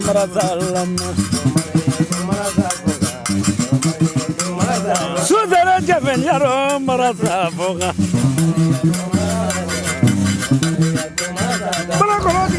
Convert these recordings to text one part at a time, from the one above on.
marasalam Sudara Javanyaro Marasafoga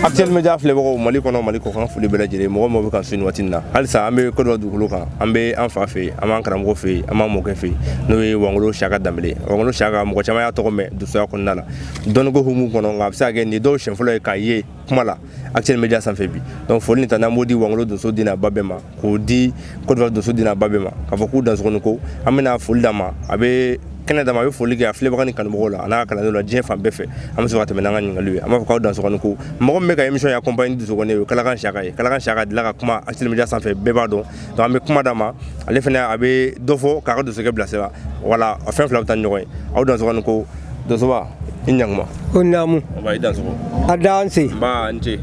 Actuel Media filɛbagaw Mali kɔnɔ Mali kɔkan foli bɛɛ lajɛlen mɔgɔ mɔgɔ bɛ kan su nin waati in na halisa an bɛ Côte d'Ivoire dugukolo kan an bɛ an fa fɛ yen an b'an karamɔgɔ fɛ yen an b'an mɔkɛ fɛ yen n'o ye Wangolo Saka Dambele Wangolo Saka mɔgɔ caman y'a tɔgɔ mɛn donsoya kɔnɔna la dɔnniko humu kɔnɔ nka a bɛ se ka kɛ nin dɔw siɲɛ fɔlɔ ye k'a ye kuma la Actuel Media sanfɛ bi donc foli nin ta n'an b'o di Wangolo donso dina ba bɛɛ ma k'o di Côte d'Ivoire donso dina ba bɛɛ ma k'a fɔ k'u dansɔgɔni ko an bɛna foli d'a ma a bɛ kɛnɛ dama a bɛ foli kɛ a filɛbaga ni kanubagaw la a n'a ka kalandenw la diɲɛ fan bɛɛ fɛ an bɛ sɔrɔ ka tɛmɛ n'an ka ɲininkaliw ye an b'a fɔ k'aw dansɔgɔni ko mɔgɔ min bɛ ka émission accompagner dusukɔnɛ ye Kalakan Saka ye Kalakan Saka dila ka kuma Actuel Media sanfɛ bɛɛ b'a dɔn donc an bɛ kuma d'a ma ale fana a bɛ dɔ fɔ k'a ka donsokɛ bilasira voilà a fɛn fila bɛ taa ni ɲɔgɔn ye aw dansɔgɔni ko donsoba i ɲankuma ko naamu i dansɔgɔ a danse nba n ce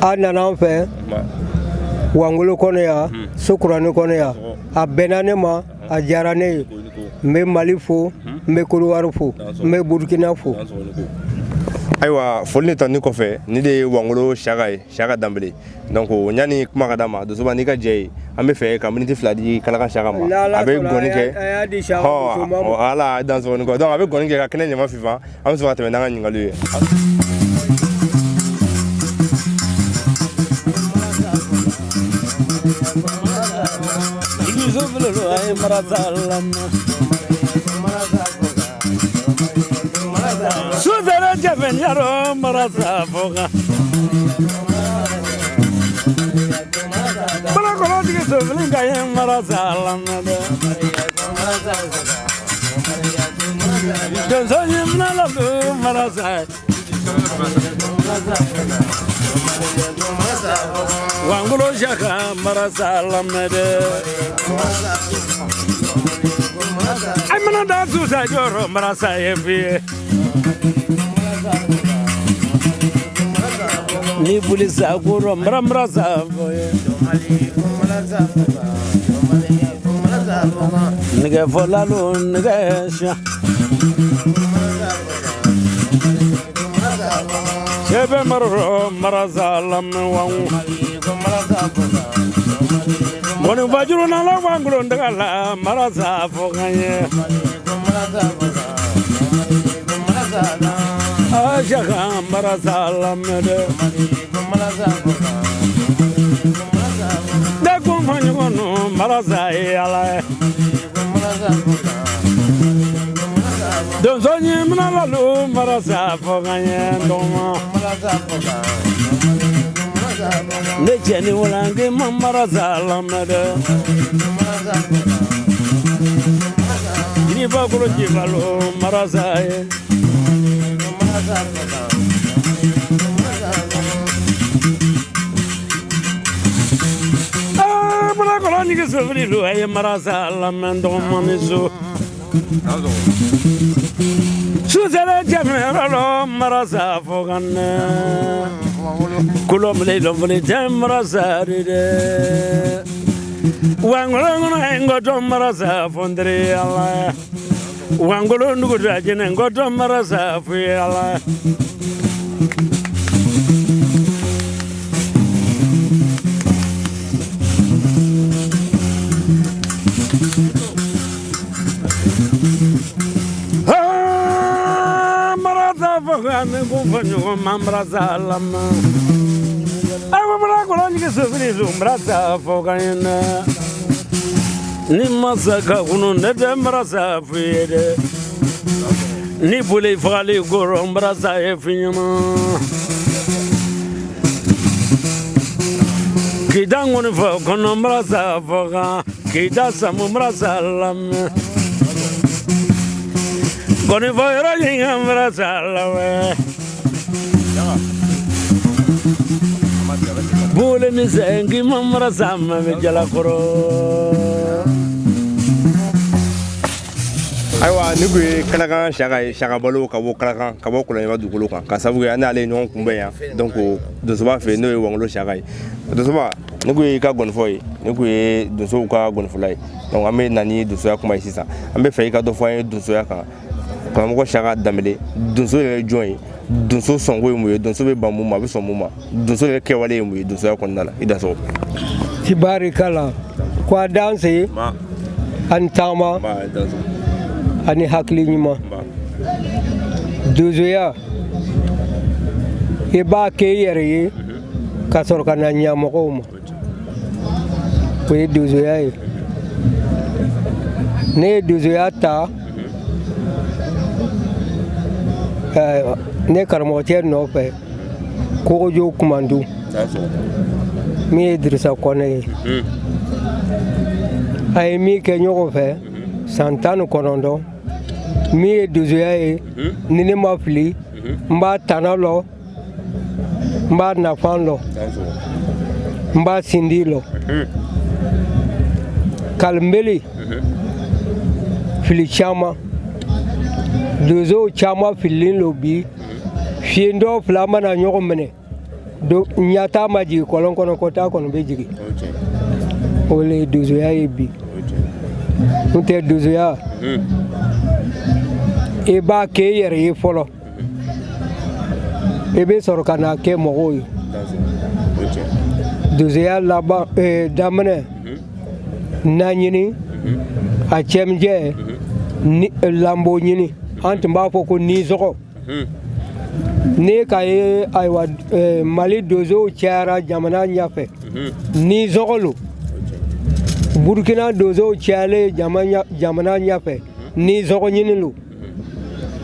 a nana an fɛ Wangolo kɔnɔ yan Sokurani kɔnɔ yan a bɛnna ne ma a diyara ne ye n bɛ Mali fo n bɛ Côte d'Ivoire fo n bɛ Burkina fo ayiwa foli nin tɔni kɔfɛ ni de ye Wangolo Saka ye Saka Dambele donc ɲani kuma ka d'a ma donsoba n'i ka jɛ ye an bɛ fɛ ka miniti fila di Kalakan Saka ma a bɛ gɔni kɛ voilà dansɔgɔni kɔ donc a bɛ gɔni kɛ ka kɛnɛ ɲama fifa an bɛ sɔrɔ ka tɛmɛ n'an ka ɲininkaliw ye Sudara Javanyaro Marasafoga Balakoloti Suvlinga Marasalam Donsoyim Nalabu Marasai Wangolo Saka Marasalam I'm gonna dance to Sajoro Marasai ni bulisa guro mramraza nige volalo nige sha Shebe marro marazalam wangu Moni vajuru na la wanguro ndala maraza foganye Ashaka marazalam de Dakum hanyono marazai ala Donzonyi mnalalu maraza foganye ndoma Necheni ulangi marazalam de Ni bakuro jivalo marazai Bala koloni ke sovri lu ay marasa la mendo manizo Suzela jamera lo marasa fogane Kulom le lo vole jamara de Wangolo ngoto marasa fondre ala Wangolo nuguda jene ngoto marasa fu ala Marasa fogane kufanyo mamrasa lama Awa mara koloni ke sovri lu marasa fogane Ni masaka kunu nete marasa fuede Ni bule fali goro marasa efinyama Kita ngoni fa kono marasa foga Kita samu marasa lam Koni fa yara jinga marasa lawe Bule misengi marasa mamejala koro ayiwa ni kun ye Kalakan Saka ye Saka balo ka bɔ Kalakan ka bɔ Kɔlɔnjɛba dugukolo kan ka sababu kɛ an n'ale ye ɲɔgɔn kunbɛn yan donc donsoba fɛ n'o ye Wangolo Saka ye donsoba ni kun ye i ka gɔnifɔ ye ni kun ye donsow ka gɔnifɔla ye donc an bɛ na ni donsoya kuma ye sisan an bɛ fɛ i ka dɔ fɔ an ye donsoya kan karamɔgɔ Saka Dambele donso yɛrɛ ye jɔn ye donso sɔnko ye mun ye donso bɛ ban mun ma a bɛ sɔn mun ma donso yɛrɛ kɛwale ye mun ye donsoya kɔnɔna la i da sɔrɔ. tibarikala ko a danse ani taama ani hakili ɲuman donsoya i b'a kɛ i yɛrɛ ye ka sɔrɔ ka na ɲɛ mɔgɔw ma o ye donsoya ye ne ye donsoya ta ne karamɔgɔcɛ nɔfɛ kogojo kumandu min ye Dirisa Kɔnɛ ye a ye min kɛ ɲɔgɔn fɛ san 19 min ye donsoya ye ni ne ma fili n b'a tana lɔ n b'a nafan lɔ n b'a sindi lɔ kalinbeli fili caman donsow caman fililen lo bi fiyendɔ fila mana ɲɔgɔn minɛ ɲata ma jigin kɔlɔn kɔnɔ kɔta kɔnɔ bɛ jigin o le ye donsoya ye bi n tɛ donsoya i b'a kɛ i yɛrɛ ye fɔlɔ i bɛ sɔrɔ ka na kɛ mɔgɔw ye donsoya laban daminɛ na ɲini a cɛmijɛ lambo ɲini an tun b'a fɔ ko nisɔgɔ ne ka ye ayiwa mali donsow cayara jamana ɲɛfɛ nisɔgɔ lo burukina donsow cayalen jamana ɲɛfɛ nisɔgɔ ɲini lo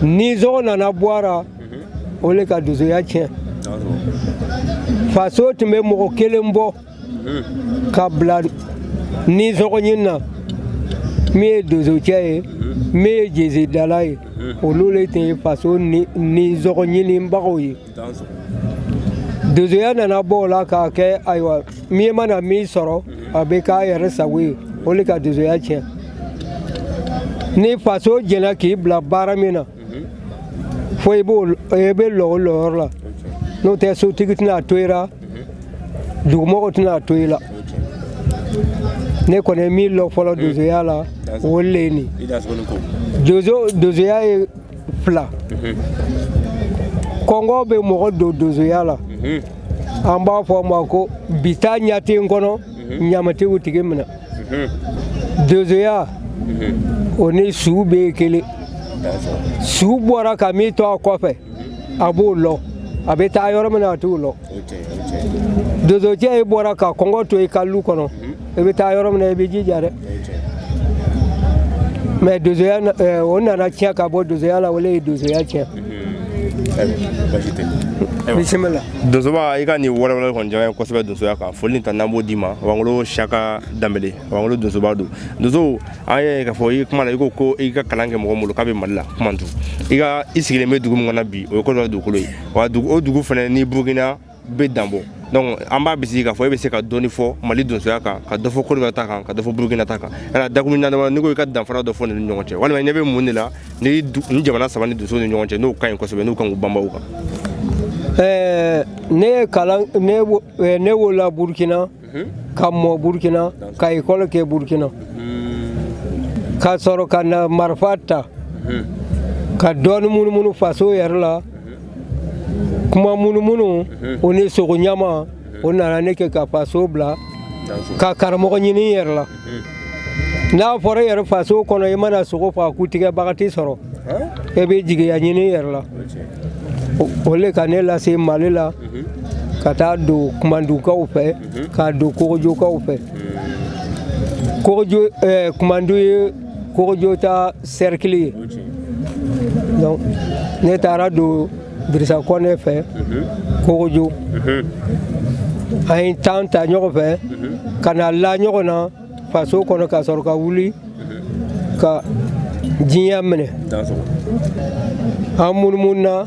nisɔgɔ nana bɔra o le ka donsoya tiɲɛ faso tun bɛ mɔgɔ kelen bɔ ka bila nisɔgɔ ɲini na min ye donsocɛ ye min ye jesedala ye olu le tun ye faso nisɔgɔ ɲinibagaw ye donsoya nana bɔ o la k'a kɛ ayiwa min mana min sɔrɔ a bɛ k'a yɛrɛ sago ye o le ka donsoya tiɲɛ ni faso jɛnna k'i bila baara min na fo i bɛ lɔ o lɔyɔrɔ la n'o tɛ sotigi tɛna to i la dugumɔgɔ tɛna to i la ne kɔni ye min lɔ fɔlɔ donsoya la o le ye nin donsoya ye fila kɔngɔ bɛ mɔgɔ don donsoya la an b'a fɔ ma ko bi ta ɲɛ tɛ n kɔnɔ ɲama tɛ o tigi minɛ donsoya o ni su bɛ kelen su bɔra ka min to a kɔfɛ a b'o lɔ a bɛ taa yɔrɔ min na a t'o lɔ donsocɛ ye bɔra ka kɔngɔ to i ka lu kɔnɔ i bɛ taa yɔrɔ min na i bɛ jija dɛ mais donsoya o nana tiɲɛ ka bɔ donsoya la o le ye donsoya tiɲɛ bisimila donsoba i ka nin walawalali kɔni jara n ye kosɛbɛ donsoya kan foli ta n'an b'o d'i ma Wangolo Siyaka Danbele Wangolo donsoba don donso an ye k'a fɔ i kuma la i ko i ka kalan kɛ mɔgɔ bolo k'a bɛ Mali la Kumantu i sigilen bɛ dugu min kɔnɔ bi o ye Côte d'Ivoire dugukolo ye wa o dugu fana ni Burukina bɛ danbɔ donc an b'a bisigi k'a fɔ e bɛ se ka dɔɔni fɔ Mali donsoya kan ka dɔ fɔ Côte d'Ivoire ta kan ka dɔ fɔ Burukina ta kan yala dakuru ɲanama n'i ko i ka danfara dɔ fɔ nin ni ɲɔgɔn cɛ walima ɲɛ bɛ mun de la ni jamana saba ni donso ni ɲɔgɔn cɛ n'o ka ɲi kosɛbɛ n'u kan k'u banba o kan. ne wolola Burukina ka mɔ Burukina ka école kɛ Burukina ka sɔrɔ ka na marifa ta ka dɔɔni munumunu faso yɛrɛ la kuma munumunu o ni sogo ɲama o nana ne kɛ ka faso bila ka karamɔgɔ ɲini yɛrɛ la n'a fɔra yɛrɛ faso kɔnɔ i mana sogo faga k'u tigɛbaga tɛ sɔrɔ e bɛ jigiya ɲini yɛrɛ la o le ka ne lase Mali la ka taa don kumandukaw fɛ ka don kogojokaw fɛ kogojo kumandu ye kogojo ta cercle ye donc ne taara don Dirisa Kɔnɛ fɛ kogojo an ye temps ta ɲɔgɔn fɛ ka na la ɲɔgɔn na faso kɔnɔ ka sɔrɔ ka wuli ka diɲɛ minɛ an munumuna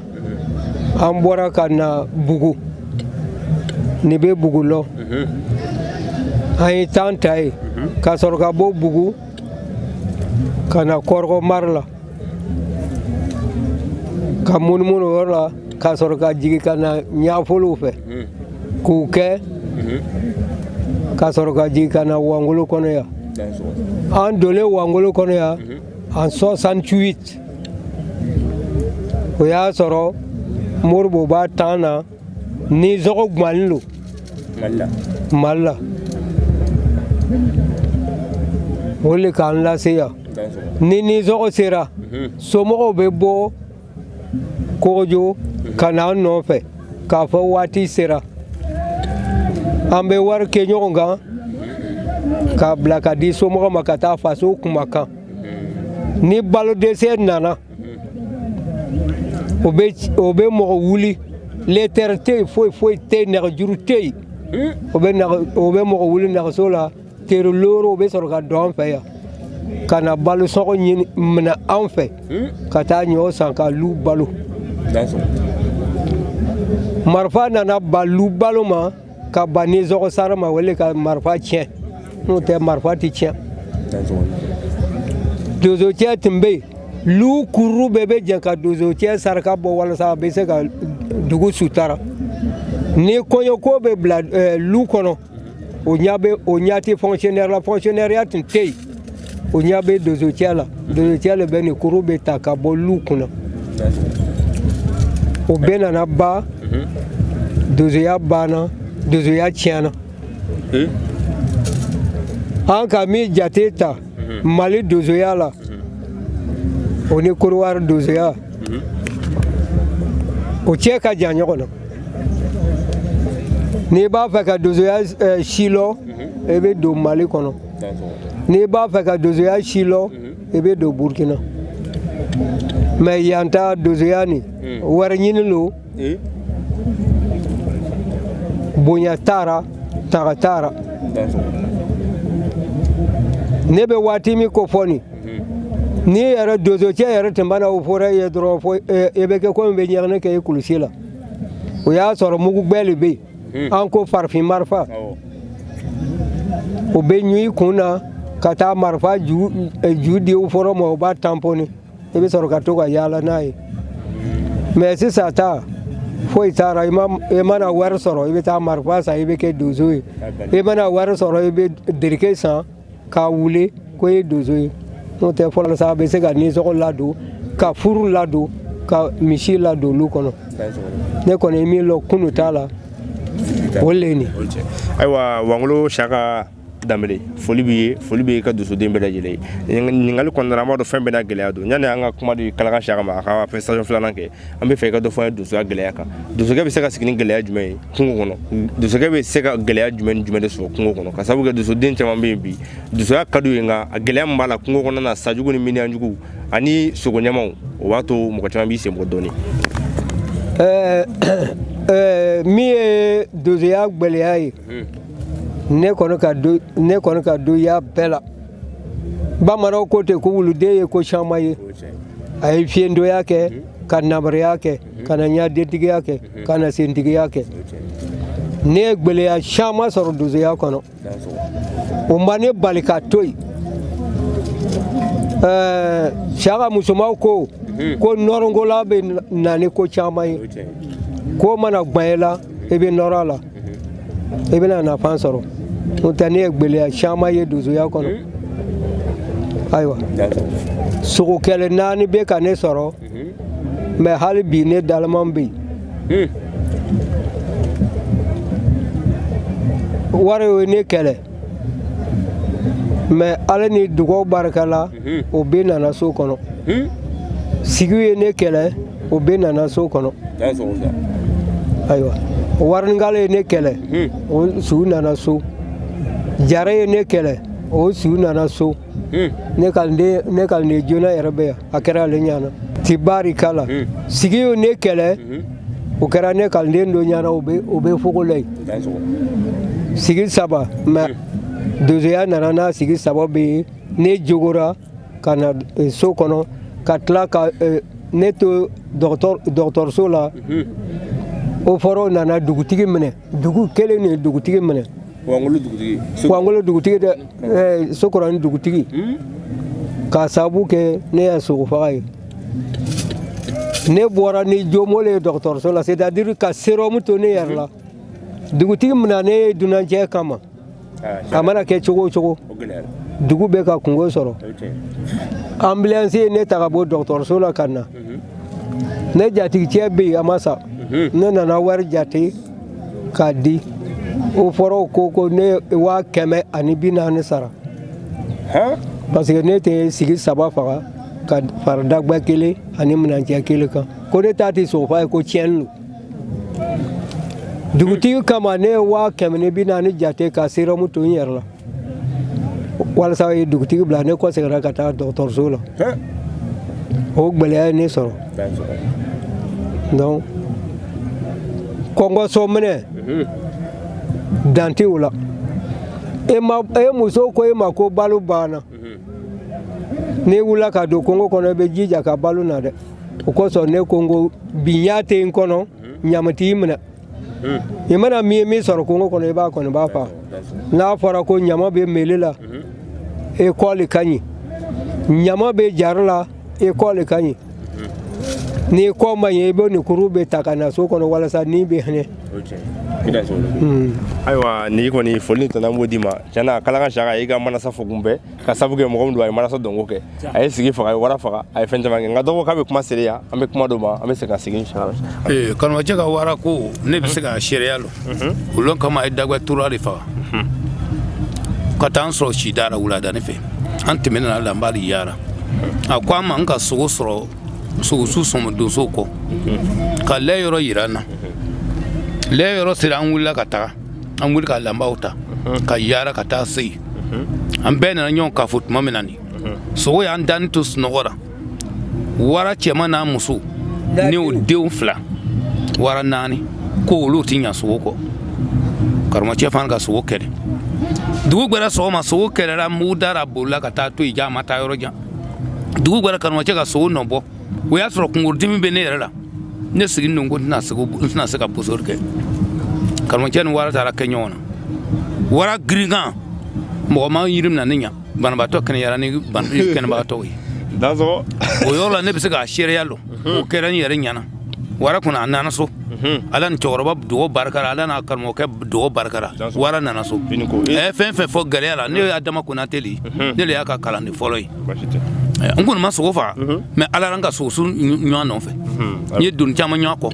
an bɔra ka na Bugu ne bɛ Bugu lɔ an ye temps ta ye ka sɔrɔ ka bɔ Bugu ka na Kɔrɔgɔ mara la ka munumunu o yɔrɔ la ka sɔrɔ ka jigin ka na Ɲafolow fɛ k'u kɛ ka sɔrɔ ka jigin ka na Wangolo kɔnɔ yan an donnen Wangolo kɔnɔ yan en 68 o y'a sɔrɔ Moribo b'a tan na ni zɔgɔ gumanen don Mali la o le k'an lase yan ni zɔgɔ sera somɔgɔw bɛ bɔ Kogojo ka na an nɔfɛ k'a fɔ waati sera an bɛ wari kɛ ɲɔgɔn kan k'a bila ka di somɔgɔw ma ka taa faso kumakan ni balo dɛsɛ nana o bɛ mɔgɔ wuli lettre tɛ yen foyi tɛ yen nɛgɛjuru tɛ yen o bɛ mɔgɔ wuli nɛgɛso la tere looro o bɛ sɔrɔ ka don an fɛ yan ka na balo sɔngɔ ɲini minɛ an fɛ ka taa ɲɔ san ka lu balo marifa nana ba lu balo ma ka ban ni zɔgɔ sara ma wele ka marifa tiɲɛ n'o tɛ marifa tɛ tiɲɛ dozo cɛ tun bɛ yen lu kuru bɛɛ bɛ jɛ ka dozo cɛ saraka bɔ walasa a bɛ se ka dugu sutara ni kɔɲɔko bɛ bila lu kɔnɔ o ɲɛ tɛ fonctionnaire la fonctionnaire tun tɛ yen o ɲɛ bɛ dozo cɛ la dozo cɛ le bɛ nin kuru bɛ ta ka bɔ lu kunna o bɛɛ nana ban dozoya banna dozoya tiɲɛna an ka min jate ta Mali dozoya la o ni Korowari dozoya o cɛ ka jan ɲɔgɔn na n'i b'a fɛ ka dozoya silɔ i bɛ don Mali kɔnɔ n'i b'a fɛ ka dozoya silɔ i bɛ don Burkina mais yan ta dozoya nin wari ɲini lo bonya tara taga tara ne bɛ waati min ko fɔ nin ni yɛrɛ dozo cɛ yɛrɛ tun b'a na o fɔra ye dɔrɔn fɔ e bɛ kɛ komi bɛ ɲɛgɛnɛ kɛ i kulusi la o y'a sɔrɔ mugu bɛɛ de bɛ yen an ko farafin marifa o bɛ ɲu i kun na ka taa marifa ju di u fɔra ma o b'a tamponi i bɛ sɔrɔ ka to ka yaala n'a ye mais sisan ta foyi taara i mana wari sɔrɔ i bɛ taa marifa san i bɛ kɛ dozo ye i mana wari sɔrɔ i bɛ derike san k'a wuli ko i ye dozo ye n'o tɛ fɔlɔ sa a bɛ se ka nisɔngɔ ladon ka furu ladon ka misi ladon olu kɔnɔ ne kɔni ye min lɔ kunu t'a la o le nin ayiwa Wangolo Saka Dambele foli b'i ye ka dusoden bɛɛ lajɛlen ye ɲininkali kɔnɔna na an b'a dɔn fɛn bɛɛ n'a gɛlɛya don yanni an ka kuma di Kalakan Saka ma a ka prestation filanan kɛ an bɛ fɛ i ka dɔ fɔ an ye dosoya gɛlɛya kan dosokɛ bɛ se ka sigi ni gɛlɛya jumɛn ye kungo kɔnɔ dosokɛ bɛ se ka gɛlɛya jumɛn ni jumɛn de sɔrɔ kungo kɔnɔ ka sababu kɛ dosoden caman bɛ yen bi dosoya ka d'u ye nka a gɛlɛya min b'a la kungo kɔnɔna na sajugu ni miniyanjugu ani sogo ɲɛmaw o b'a to mɔgɔ caman b'i senbɔ dɔɔnin min ye dozoya gɛlɛya ye ne kɔni ka do y'a bɛɛ la bamananw ko ten ko wuluden ye ko caman ye a ye fiɲɛndoya kɛ ka nabariya kɛ ka na ɲadentigiya kɛ ka na sentigiya kɛ ne ye gɛlɛya caman sɔrɔ dozoya kɔnɔ o ma ne bali ka to yen Saka musomaw ko nɔrɔnkola bɛ na ni ko caman ye ko mana gbɛn i la i bɛ nɔrɔ a la i bɛna nafa sɔrɔ n'o tɛ ne ye gɛlɛya caman ye dozoya kɔnɔ ayiwa sogo kɛlɛ 4 bɛ ka ne sɔrɔ mais hali bi ne dalaman bɛ yen wari ye ne kɛlɛ mais ala ni dugawu barika la o bɛ nana so kɔnɔ sigi ye ne kɛlɛ o bɛ nana so kɔnɔ ayiwa waringale ye ne kɛlɛ o su nana so jara ye ne kɛlɛ o su nana so ne kalanden jona yɛrɛ bɛ yan a kɛra ale ɲana tibari kala sigi ye ne kɛlɛ o kɛra ne kalanden dɔ ɲana o bɛ fogo la yen sigi 3 mais dozoya nana n'a sigi 3 bɛ yen ne jogora ka na so kɔnɔ ka tila ka ne to dɔgɔtɔrɔso la o fɔra nana dugutigi minɛ dugu kelen ni dugutigi minɛ Wangolo dugutigi dɛ Sokorani dugutigi k'a sababu kɛ ne ye sogofaga ye ne bɔra ni jomole ye dɔgɔtɔrɔso la c'est-à-dire ka sérum to ne yɛrɛ la dugutigi minɛ ne ye dunanjɛ kama a mana kɛ cogo o cogo dugu bɛ ka kungo sɔrɔ ambulance ye ne ta ka bɔ dɔgɔtɔrɔso la ka na ne jatigi cɛ bɛ yen a ma sa ne nana wari jate k'a di o fɔra ko ne 140 sara parce que ne tɛ sigi 3 faga ka fara dagba 1 ani minɛncɛ 1 kan ko ne t'a ti sɔn f'a ye ko tiɲɛni don dugutigi kama ne ye 140 jate ka serum to n yɛrɛ la walasa ye dugutigi bila ne kɔ seginna ka taa dɔgɔtɔrɔso la o gɛlɛya ye ne sɔrɔ donc kɔngɔsɔ minɛ dan tɛ o la e muso ko e ma ko balo banna n'i wulila ka don kɔngɔ kɔnɔ i bɛ jija ka balo na dɛ o kosɔn ne ko n ko binya tɛ n kɔnɔ ɲama t'i minɛ i mana min sɔrɔ kɔngɔ kɔnɔ i b'a kɔni b'a faga n'a fɔra ko ɲama bɛ meli la école ka ɲi ɲama bɛ jari la école ka ɲi ni kɔ ma ɲi i bɛ nin kuru bɛ ta ka na so kɔnɔ walasa ni bɛ hinɛ ayiwa ni kɔni foli tana b'o di ma tiɲɛna Kalakan Siaka i ka manasa fɔ kun bɛɛ ka sabu kɛ mɔgɔ min don a ye manasa dɔnko kɛ a ye sigi faga a ye wara faga a ye fɛn caman kɛ nka dɔgɔ k'a bɛ kuma seereya an bɛ kuma dɔ ma an bɛ se ka segin Siaka karamɔgɔcɛ ka wara ko ne bɛ se ka seereya lɔ olu kama a ye dagba tura de faga ka taa an sɔrɔ sidara wuladani fɛ an tɛmɛna la n b'ale yaara a ko an ma n ka sogo sɔrɔ sogosu sɔmɔ donso kɔ ka lɛ yɔrɔ yira n na lɛ yɔrɔ sera an wulila ka taga an wuli ka lanbaw ta ka yaara ka taa se yen an bɛɛ nana ɲɔgɔn k'a fɔ tuma min na nin sogo y'an dani to sunɔgɔ la wara cɛman n'a muso ni o denw 2 wara 4 ko olu tɛ ɲa sogo kɔ karamɔgɔcɛ fana ka sogo kɛlɛ dugu gbɛrɛ sɔgɔma sogo kɛlɛra mugu dara bolila ka taa to yen a ma taa yɔrɔ jan dugu gbɛrɛ karamɔgɔcɛ ka sogo nɔbɔ o y'a sɔrɔ kungorodimi bɛ ne yɛrɛ la ne sigilen don ko n tɛna se ka bosori kɛ karamɔgɔcɛ ni wara taara kɛ ɲɔgɔn na wara girinkan mɔgɔ ma yiri mina ne ɲa banabaatɔ kɛnɛyara ni kɛnɛbagatɔw ye o yɔrɔ la ne bɛ se k'a seereya lɔ o kɛra n yɛrɛ ɲana wara kɔnɔ a nana so ala ni cɛkɔrɔba dogo barikara ala n'a karamɔgɔkɛ dogo barikara wara nana so fɛn fɛn fɔ gɛlɛya la ne y'a dama Konate de ne de y'a ka kalanden fɔlɔ ye n kɔni ma sogo faga mais ala n ka sogosu ɲɔgɔn nɔfɛ n ye doni caman ɲɔgɔn kɔ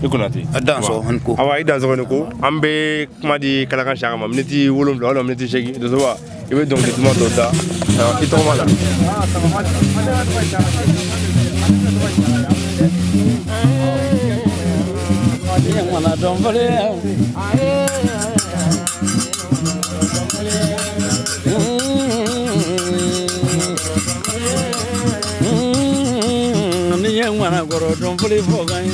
i Konate a dansɔgɔ ni ko awa i dansɔgɔ ni ko an bɛ kuma di Kalakan Siaka ma miniti 7 walima miniti 8 Dosoba i bɛ dɔnkili duman dɔ da i tɔgɔ b'a la Mana dombole ni yang mana goro dombole fogai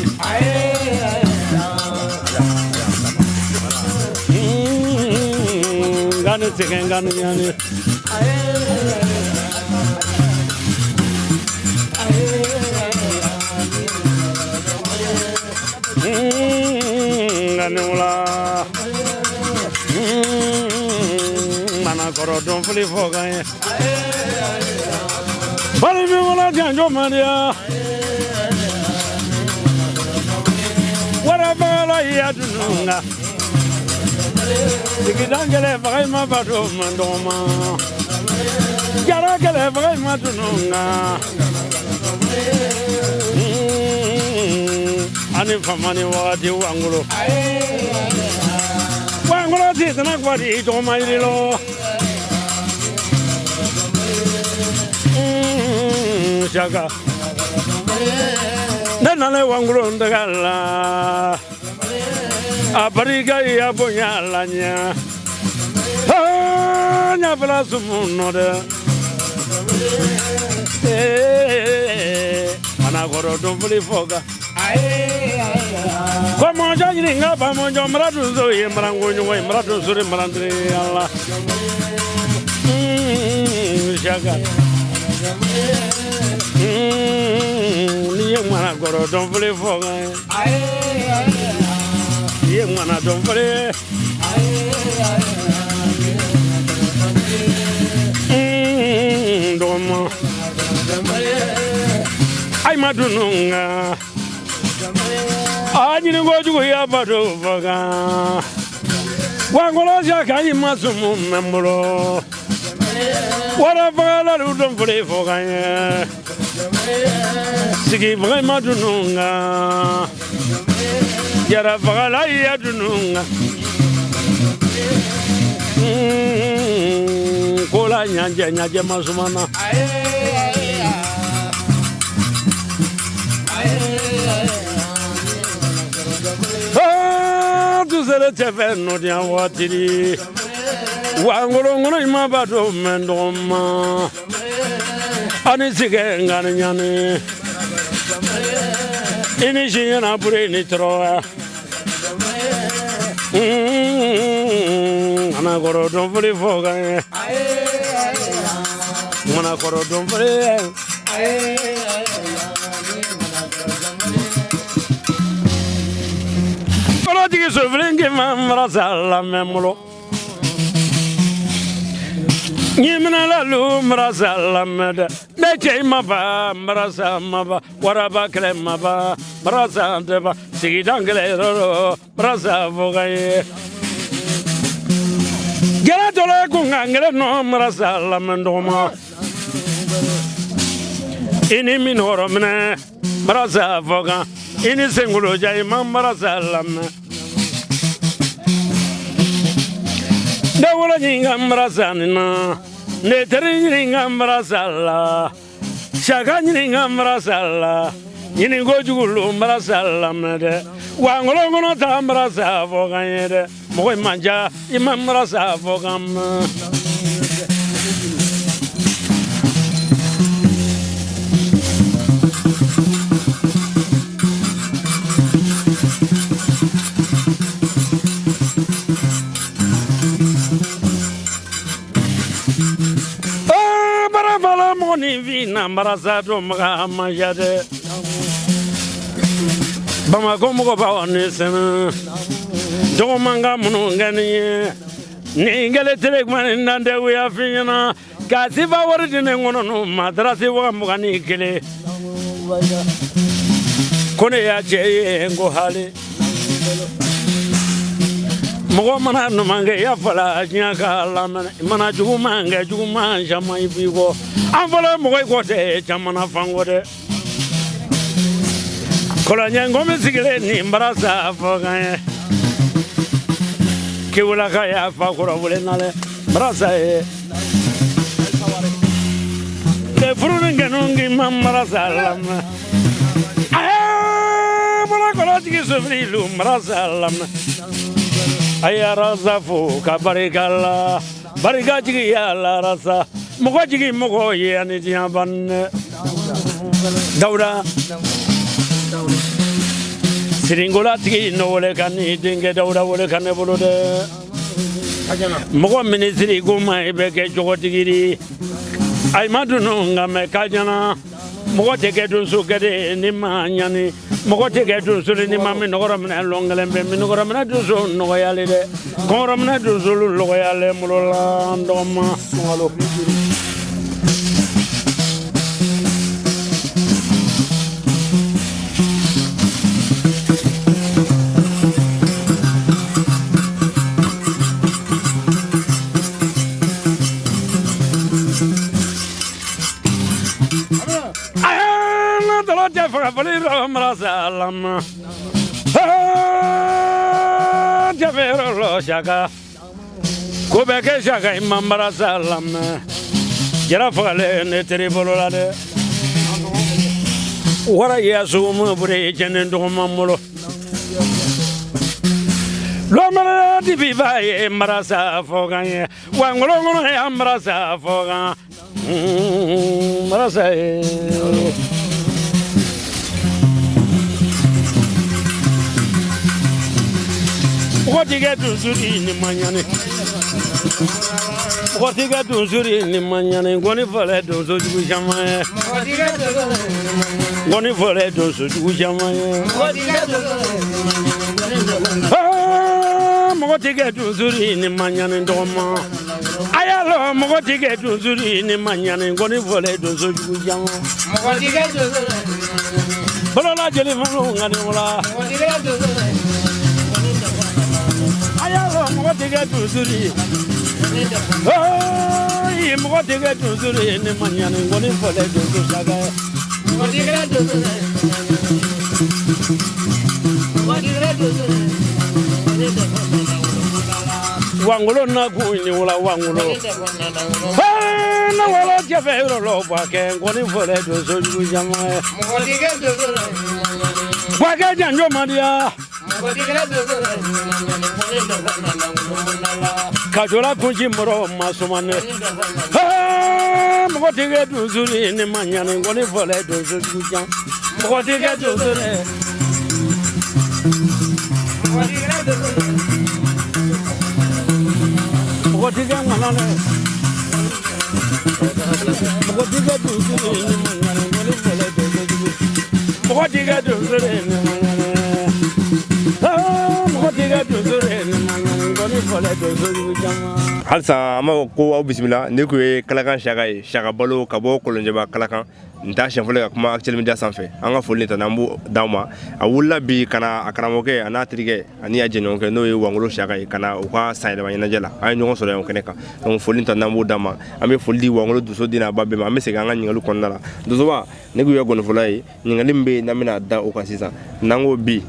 ganu segen ganu yani ganula mana koro don fuli foga ye bali mi wala janjo maria wara bala ya dununga digidangele bagay ma bado mandoma jara gele bagay ma dununga ani famani wadi wangulo titana kwadi to mairilo Siaka nanale wangulo ndagala abariga ya bonyalanya nya bla sumuno de mana goro do bli foga como ya ninga vamos yo maradu zo y marango yo y maradu suri marandre Allah Siaka ni mana goro do bli foga ye mana do bli domo ay madununga ani ngo jugo ya bado baga wangolo Siaka imasumu membro wara fagala lu don fure fo kan ye sigi vraiment dununga yara fagala ya dununga kola nyanje masumana tu sere tefe no dia watiri wangolo ngono ima bado mendoma ani sige ngani nyani ini jina pure ni troa ana goro don fuli foga mana goro don fuli kolo digi soflingi mamra sala memulo nyimna la lu mrasala mede de chema ba mrasa maba waraba kle maba mrasa deba sigidangle ro mrasa vogaye gela dole kungangre no mrasala mendoma ini minoro mne mrasa voga ini sengulo jay mrasala me dawla nyinga mrasa nina ne teri nyinga mrasala shaka nyinga mrasala nyini gojugulu mrasala mede wangolo ngono ta mrasa voganyede moy manja imam mrasa vogam ni vina marasado mga majade bama gomo ba woni sen do manga munu ngani ni ngale tere man nande we afina kasi ba warjine ngono no madrasi wa mugani kele kone ya je ngo hale mogo mana no manga ya fala nya kala mana juma nga juma jama ibigo anfala mogo ko te jamana fangode kola nyango mesigile ni mbarasa foga ke wala ka ya fa ko wala nale mbarasa e le furun nganungi mambarasa lam bala kola tigi sofri lu mbarasa lam aya rasa fu kabarikalla barika jigi ya la rasa mogo jigi mogo ye ani diaban dauda siringola tigi no wole kani dinge dauda wole kane bolude mogo ministri guma ibe ke jogo tigiri ay madunu ngame kajana mogo tege dun su gade ni manyani mogo tege dun su ni mami nogora mena longalembe mi nogora mena dun su nogoyale de gora mena dun su logoyale mulola ndoma ngalo Mrasalam Javero lo shaka Kubeke shaka imam mrasalam Jara fale ne teribolola de Wara yasu mu bure jenen do mamulo Lo mara di bivaye mrasa foganye wangolo ngono ya mrasa foga mrasa Kotiga tunzuri ni manyane Kotiga tunzuri ni manyane Goni fole tunzo jugu jamaye Goni fole tunzo jugu jamaye Mogotiga tunzuri ni manyane ndoma Ayalo mogotiga tunzuri ni manyane Goni fole tunzo jugu jamaye Mogotiga tunzuri Bolola jeli fano ngani wala Mogotiga tunzuri ayalo mogotiga tunzuri Hey, mɔgɔ tɛ kɛ donso ye ne ma ɲani nkɔni fɔlɛ donso saga ye. Mɔgɔ tɛ kɛ donso ye. Mɔgɔ tɛ kɛ donso ye. Wangolo na ku ni wala wangolo. Hey, na wala jafe yɔrɔ lɔ bɔ kɛ nkɔni fɔlɛ donso jugu jama ye. Mɔgɔ tɛ kɛ donso ye. Bɔ kɛ janjo madiya. Mɔgɔ tɛ kɛ donso ye. Kajola kunci mɔrɔ masumane. Mɔgɔ tɛ kɛ donso ye ne ma ɲani nkɔni fɔlɛ donso jugu jama. Mɔgɔ tɛ kɛ donso ye. Mɔgɔ tɛ kɛ donso ye. Mɔgɔ tɛ kɛ ŋana dɛ. Mɔgɔ tɛ kɛ donso ye ne ma ɲani nkɔni fɔlɛ donso jugu. Mɔgɔ tɛ kɛ donso ye ne ma ɲani. Mɔgɔ tɛ kɛ donso ye ne ma ɲani nkɔni fɔlɛ donso jugu jama. Halisa an b'a fɔ ko aw bisimila ne kun ye Kalakan Siaka ye Siaka Balo ka bɔ Kolonjɛba Kalakan n t'a siɲɛ fɔlɔ ka kuma Actuel Media sanfɛ an ka foli tan n'an b'o d'aw ma a wulila bi ka na a karamɔgɔkɛ a n'a terikɛ ani a jɛɲɔgɔnkɛ n'o ye Wangolo Siaka ye ka na u ka sanyɛlɛma ɲɛnajɛ la an ye ɲɔgɔn sɔrɔ yan o kɛnɛ kan donc foli tan n'an b'o d'a ma an bɛ foli di Wangolo Doso den n'a ba bɛɛ ma an bɛ segin an ka ɲininkaliw kɔnɔna la Dosoba ne kun ye gɔnifɔla ye ɲininkali min bɛ yen n'an bɛna da o kan sisan n'an ko bi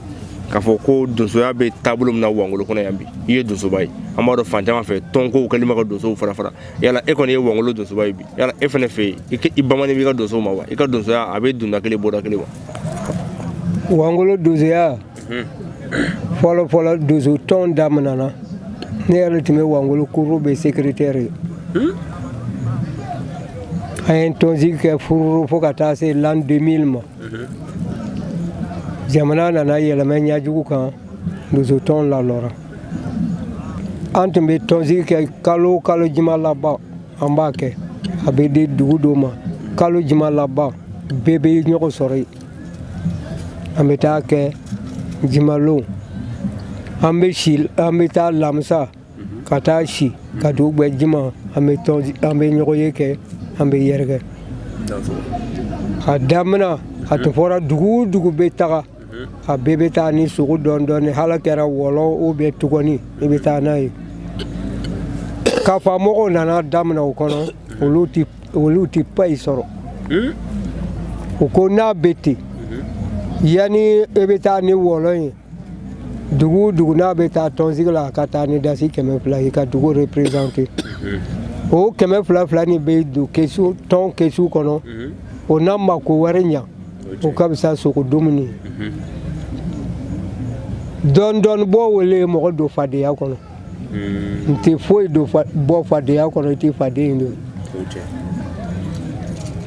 k'a fɔ ko donsoya bɛ taabolo min na Wangolo kɔnɔ yan bi i ye donsoba ye an b'a dɔn fan caman fɛ tɔnkow kɛlen bɛ ka donsow fara fara yala e kɔni ye Wangolo donsoba ye bi yala e fana fɛ yen i bamanen b'i ka donsow ma wa i ka donsoya a bɛ dunda kelen bɔda kelen wa. Wangolo donsoya fɔlɔ fɔlɔ donso tɔn daminɛna ne yɛrɛ tun bɛ Wangolo kuru bɛ secrétaire ye an ye tɔnsigi kɛ fururu fo ka taa se l'an 2000 ma. Jamana nana yɛlɛmɛ ɲajugu kan donso tɔn lalɔra an tun bɛ tɔnsigi kɛ kalo o kalo juma laban an b'a kɛ a bɛ di dugu dɔw ma kalo juma laban bɛɛ bɛ ɲɔgɔn sɔrɔ yen an bɛ taa kɛ jumalon an bɛ taa lamisa ka taa si ka dugu bɛɛ juma an bɛ ɲɔgɔn ye kɛ an bɛ yɛrɛkɛ a daminɛ a tun fɔra dugu dugu bɛ taga a bɛɛ bɛ taa ni sogo dɔɔni dɔɔni hali kɛra wɔlɔ ou bien tugɔni i bɛ taa n'a ye kafamɔgɔw nana daminɛ o kɔnɔ olu tɛ payi sɔrɔ u ko n'a bɛ ten yanni e bɛ taa ni wɔlɔ ye dugu dugu n'a bɛ taa tɔnsigi la a ka taa ni dasi 200 i ka dugu représenter o 200 nin bɛ don tɔn kɛsu kɔnɔ o n'a mako wɛrɛ ɲa o ka bisa sogo dumuni dɔɔni bɔ wele mɔgɔ don fadenya kɔnɔ n tɛ foyi don bɔ fadenya kɔnɔ i tɛ faden don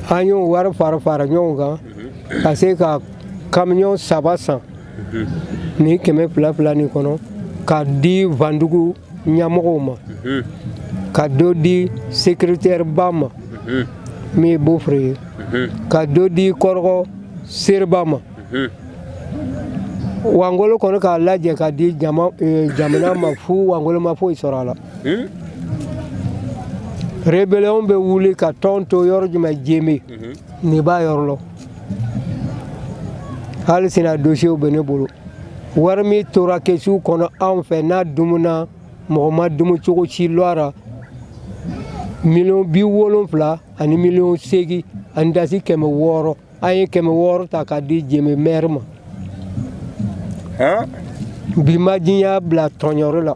an y'o wari fara ɲɔgɔn kan ka se ka camion 3 san ni 200 nin kɔnɔ ka di Vandugu ɲɛmɔgɔw ma ka dɔ di secrétaire ba ma min ye Bofre ye ka dɔ di Kɔrɔgɔ Seriba ma Wangolo kɔnɔ k'a lajɛ ka di jamana ma fu Wangolo ma foyi sɔrɔ a la rébellion bɛ wuli ka tɔn to yɔrɔ jumɛn Jeme nin b'a yɔrɔ la hali sini dossier bɛ ne bolo wari min tora kɛsu kɔnɔ anw fɛ n'a dumuna mɔgɔ ma dumu cogo si lɔra $70,000 ani $8,000 ani dasi 600 an ye 600 ta ka di Jeme maire ma bi ma diɲɛ bila tɔɲɔri la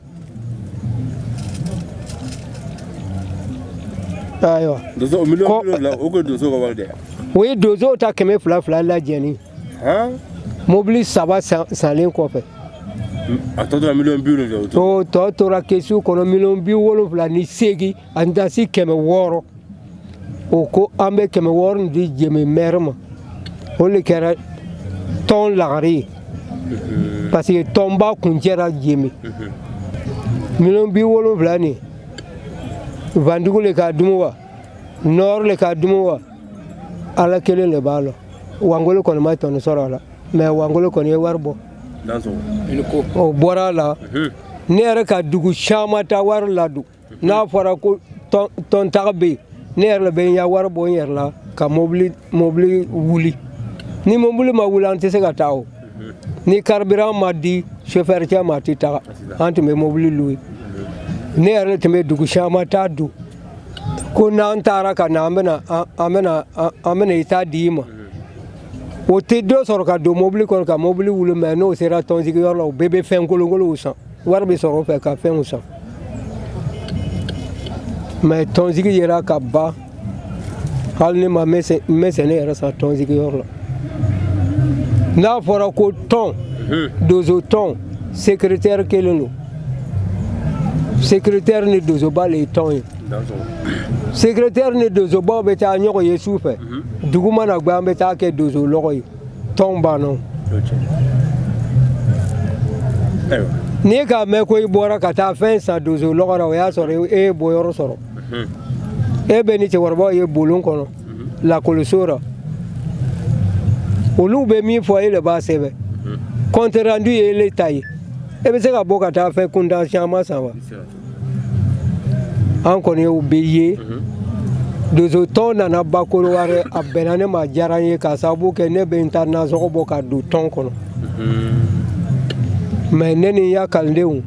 ayiwa o ye donsow ta 200 lajɛni mobili 3 sanlen kɔfɛ a tɔ tora $70,000 o tɔ tora kɛsu kɔnɔ $78,000 ani dasi 600 o ko an bɛ 600 di Jeme maire ma o de kɛra tɔn lagare ye parce que tɔnba kun cɛra Jeme $70,000 nin Vandugu le k'a dumu wa Nord le k'a dumu wa Ala kelen le b'a la Wangolo kɔni ma tɔnɔ sɔrɔ a la mais Wangolo kɔni ye wari bɔ o bɔra a la ne yɛrɛ ka dugu caman ta wari ladon n'a fɔra ko tɔntaga bɛ yen ne yɛrɛ bɛ n ya wari bɔ n yɛrɛ la ka mobili wuli ni mobili ma wuli an tɛ se ka taa o ni carburant ma di chauffeur cɛ ma a tɛ taga an tun bɛ mobili louer ne yɛrɛ tun bɛ dugu caman taa don ko n'an taara ka na an bɛna i ta di i ma o tɛ dɔ sɔrɔ ka don mobili kɔnɔ ka mobili wuli mɛ n'o sera tɔnsigiyɔrɔ la o bɛɛ bɛ fɛn kolonkolonw san wari bɛ sɔrɔ o fɛ ka fɛnw san mɛ tɔnsigi yera ka ban hali ne ma n bɛ sɛnɛ yɛrɛ san tɔnsigiyɔrɔ la n'a fɔra ko tɔn dozo tɔn secrétaire kelen don secrétaire ni dozoba le ye tɔn ye secrétaire ni dozobaw bɛ taa ɲɔgɔn ye su fɛ dugu mana gbɛ an bɛ taa kɛ dozo lɔgɔ ye tɔn banna n'i k'a mɛn ko i bɔra ka taa fɛn san dozo lɔgɔ la o y'a sɔrɔ e ye bɔyɔrɔ sɔrɔ e bɛ ni cɛkɔrɔbaw ye bolon kɔnɔ lakɔliso la olu bɛ min fɔ e de b'a sɛbɛn compte rendu ye ele ta ye e bɛ se ka bɔ ka taa fɛn kuntan caman san wa an kɔni y'o bɛ ye dozo tɔn nana ba Kolowari a bɛnna ne ma diyara n ye k'a sababu kɛ ne bɛ n ta nasɔgɔ bɔ ka don tɔn kɔnɔ mɛ ne ni n ya kalandenw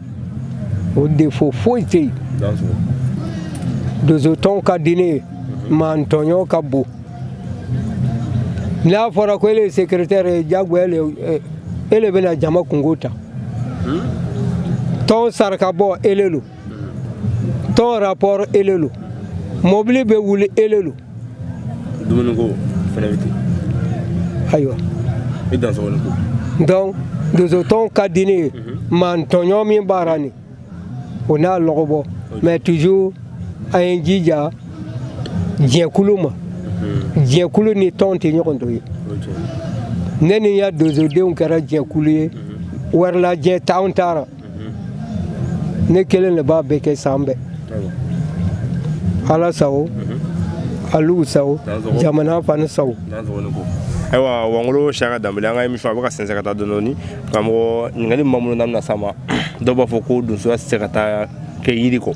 o defo foyi tɛ yen dozo tɔn ka di ne ye maa ntɔɲɔ ka bon n'a fɔra ko ele ye secrétaire ye diyagoya ele bɛna jama kungo ta tɔn saraka bɔ ele lo tɔn rapport ele lo mobili bɛ wuli ele lo dumuniko fɛnɛ bɛ ten ayiwa i dansɔgɔli ko donc dozo tɔn ka di ne ye maa ntɔɲɔ min b'ara nin o n'a lɔgɔbɔ mais toujours an ye jija jɛkulu ma jɛkulu ni tɔn tɛ ɲɔgɔn to ye ne ni n ya dozodenw kɛra jɛkulu ye warilajɛ t'anw taara ne kelen de b'a bɛɛ kɛ san bɛɛ ala sago aliw sago jamana fana sago ayiwa Wangolo Siaka Dembele an ka émission a bɛ ka sɛnsɛn ka taa dɔɔni karamɔgɔ ɲininkali min b'an bolo n'an bɛna s'a ma dɔw b'a fɔ ko donsoya tɛ se ka taa kɛ yiri kɔ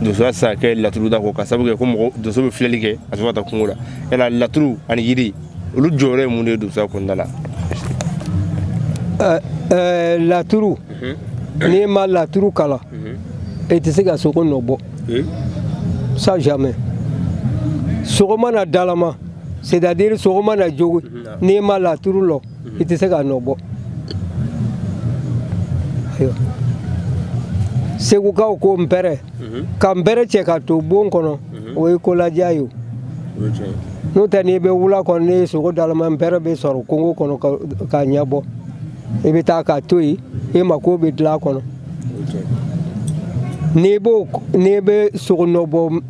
donsoya tɛ se ka kɛ laturu da kɔ ka sababu kɛ ko mɔgɔ donso bɛ filɛli kɛ a sɔrɔ ka taa kungo la yala laturu ani yiri olu jɔyɔrɔ ye mun de ye donsoya kɔnɔna la laturu n'i ma laturu kala e tɛ se ka sogo nɔ bɔ ça jamais sogo mana dalama c'est-à-dire sogo mana jogo n'i ma laturu lɔ i tɛ se ka nɔ bɔ ayiwa segukaw ko npɛrɛ ka npɛrɛ cɛ ka to bon kɔnɔ o ye ko ladiya ye o n'o tɛ n'i bɛ wula kɔnɔ n'i ye sogo dalama npɛrɛ bɛ sɔrɔ kongo kɔnɔ ka ɲɛbɔ i bɛ taa k'a to yen e mako bɛ dilan a kɔnɔ n'i bɛ sogo nɔ bɔ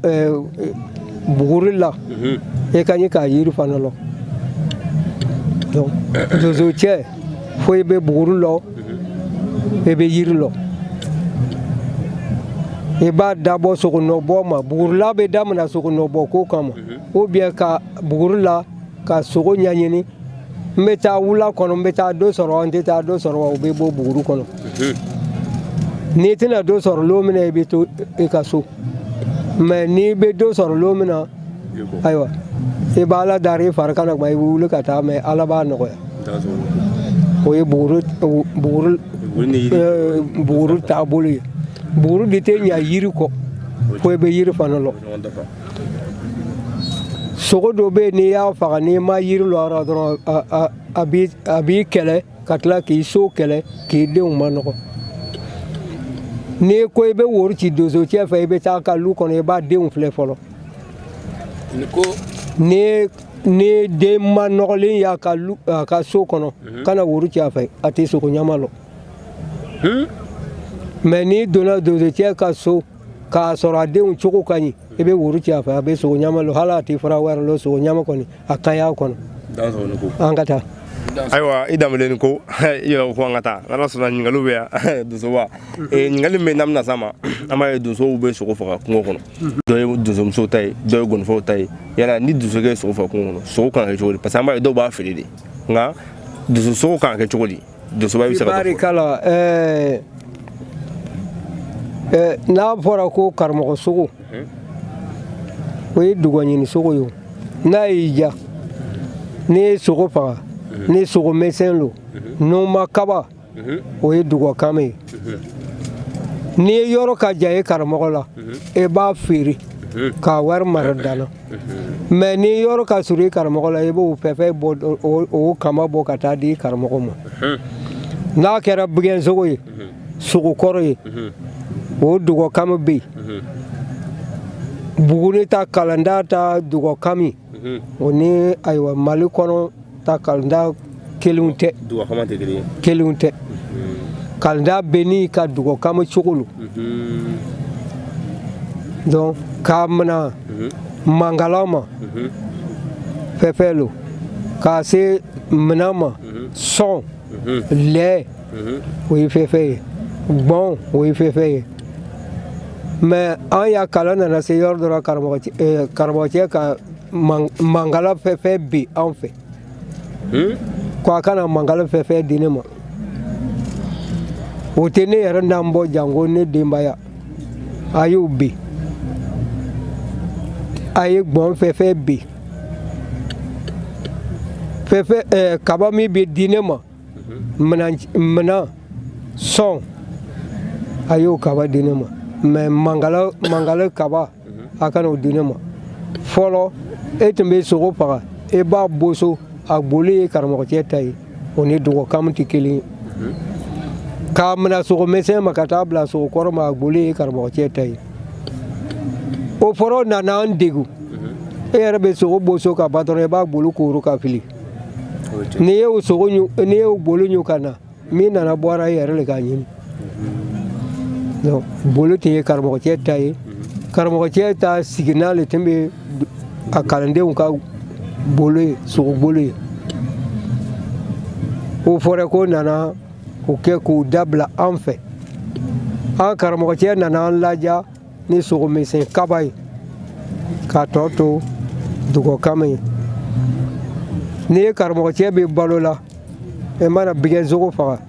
buguri la e ka ɲi k'a yiri fana lɔ donc dozo cɛ fo i bɛ buguri lɔ e bɛ yiri lɔ i b'a dabɔ sogo nɔ bɔ ma bugurila bɛ daminɛ sogo nɔ bɔ ko kama ou bien ka buguri la ka sogo ɲɛɲini n bɛ taa wula kɔnɔ n bɛ taa dɔ sɔrɔ an tɛ taa dɔ sɔrɔ wa u bɛ bɔ buguri kɔnɔ n'i tɛna dɔ sɔrɔ don min na i bɛ to i ka so mais n'i bɛ dɔ sɔrɔ don min na ayiwa i bɛ ala dari i fari kan na i bɛ wuli ka taa mais ala b'a nɔgɔya o ye buguri taabolo ye buguri de tɛ ɲɛ yiri kɔ fo i bɛ yiri fana lɔ sogo dɔ bɛ yen n'i y'a faga n'i ma yiri lɔ dɔrɔn a b'i kɛlɛ ka tila k'i so kɛlɛ k'i denw ma nɔgɔ n'i ko i bɛ woro ci dozo cɛ fɛ i bɛ taa ka lu kɔnɔ i b'a denw filɛ fɔlɔ ni den ma nɔgɔlen y'a ka so kɔnɔ kana woro ci a fɛ a tɛ sogo ɲama lɔ mais n'i donna dozo cɛ ka so k'a sɔrɔ a denw cogo ka ɲi i bɛ woro ci a fɛ a bɛ sogo ɲama lɔ hali a tɛ fara wɛrɛ lɔ sogo ɲama kɔni a ka y'a kɔnɔ an ka taa ayiwa i Dembele ni ko i yɛrɛ ko an ka taa n'ala sɔnna ɲininkaliw bɛ yan donsoba ɲininkali min bɛ n'an bɛna s'a ma an b'a ye donsow bɛ sogo faga kungo kɔnɔ dɔ ye donsomusow ta ye dɔ ye gonifɔw ta ye yala ni donsokɛ ye sogo faga kungo kɔnɔ sogo kan ka kɛ cogo di parce que an b'a ye dɔw b'a feere de nka sogo kan ka kɛ cogo di donsoba bɛ se ka barikala n'a fɔra ko karamɔgɔ sogo o ye dugwaɲini sogo ye n'a y'i diya n'i ye sogo faga ni sogo misɛn lo numa kaba o ye dugwakame ye n'i ye yɔrɔ ka jan ye karamɔgɔ la i b'a feere k'a wari mara dana mɛ n'i yɔrɔ ka surun i karamɔgɔ la i b'o fɛfɛ bɔ o kama bɔ ka taa di karamɔgɔ ma n'a kɛra bigɛnsogo ye sogokɔrɔ ye o dugɔkami bɛ yen Buguni ta kalanda ta dugɔkami o ni ayiwa Mali kɔnɔ ta kalanda kelenw tɛ kelenw tɛ kalanda bɛ n'i ka dugɔkami cogo lo donc k'a mina mangala ma fɛfɛ lo k'a se minan ma sɔn lɛ o ye fɛfɛ ye gbɔn o ye fɛfɛ ye mais an ya kalan nana se yɔrɔ dɔ la karamɔgɔcɛ ka mangala fɛfɛ bi an fɛ ko a kana mangala fɛfɛ di ne ma o tɛ ne yɛrɛ n'an bɔ jango ne denbaya a y'o bi a ye gbɔn fɛfɛ bi fɛfɛ kaba min bɛ di ne ma minan sɔn a y'o kaba di ne ma mais mangala kaba a kana o di ne ma fɔlɔ e tun bɛ sogo faga e b'a boso a gboli ye karamɔgɔcɛ ta ye o ni dugɔkami tɛ kelen ye k'a mina sogomisɛn ma ka taa bila sogokɔrɔ ma a gboli ye karamɔgɔcɛ ta ye o fɔlɔ nana an degun e yɛrɛ bɛ sogo boso ka ban dɔrɔn i b'a gboli kooro ka fili n'i y'o gboli ɲu ka na min nana bɔra e yɛrɛ de k'a ɲini donc bolo tun ye karamɔgɔcɛ ta ye karamɔgɔcɛ ta sigina le tun bɛ a kalandenw ka bolo ye sogo bolo ye o fɔra ko nana o kɛ k'o dabila an fɛ an karamɔgɔcɛ nana an laja ni sogomisɛn kaba ye k'a tɔ to dugɔkami ye n'i ye karamɔgɔcɛ bɛ balo la i mana bigɛnsogo faga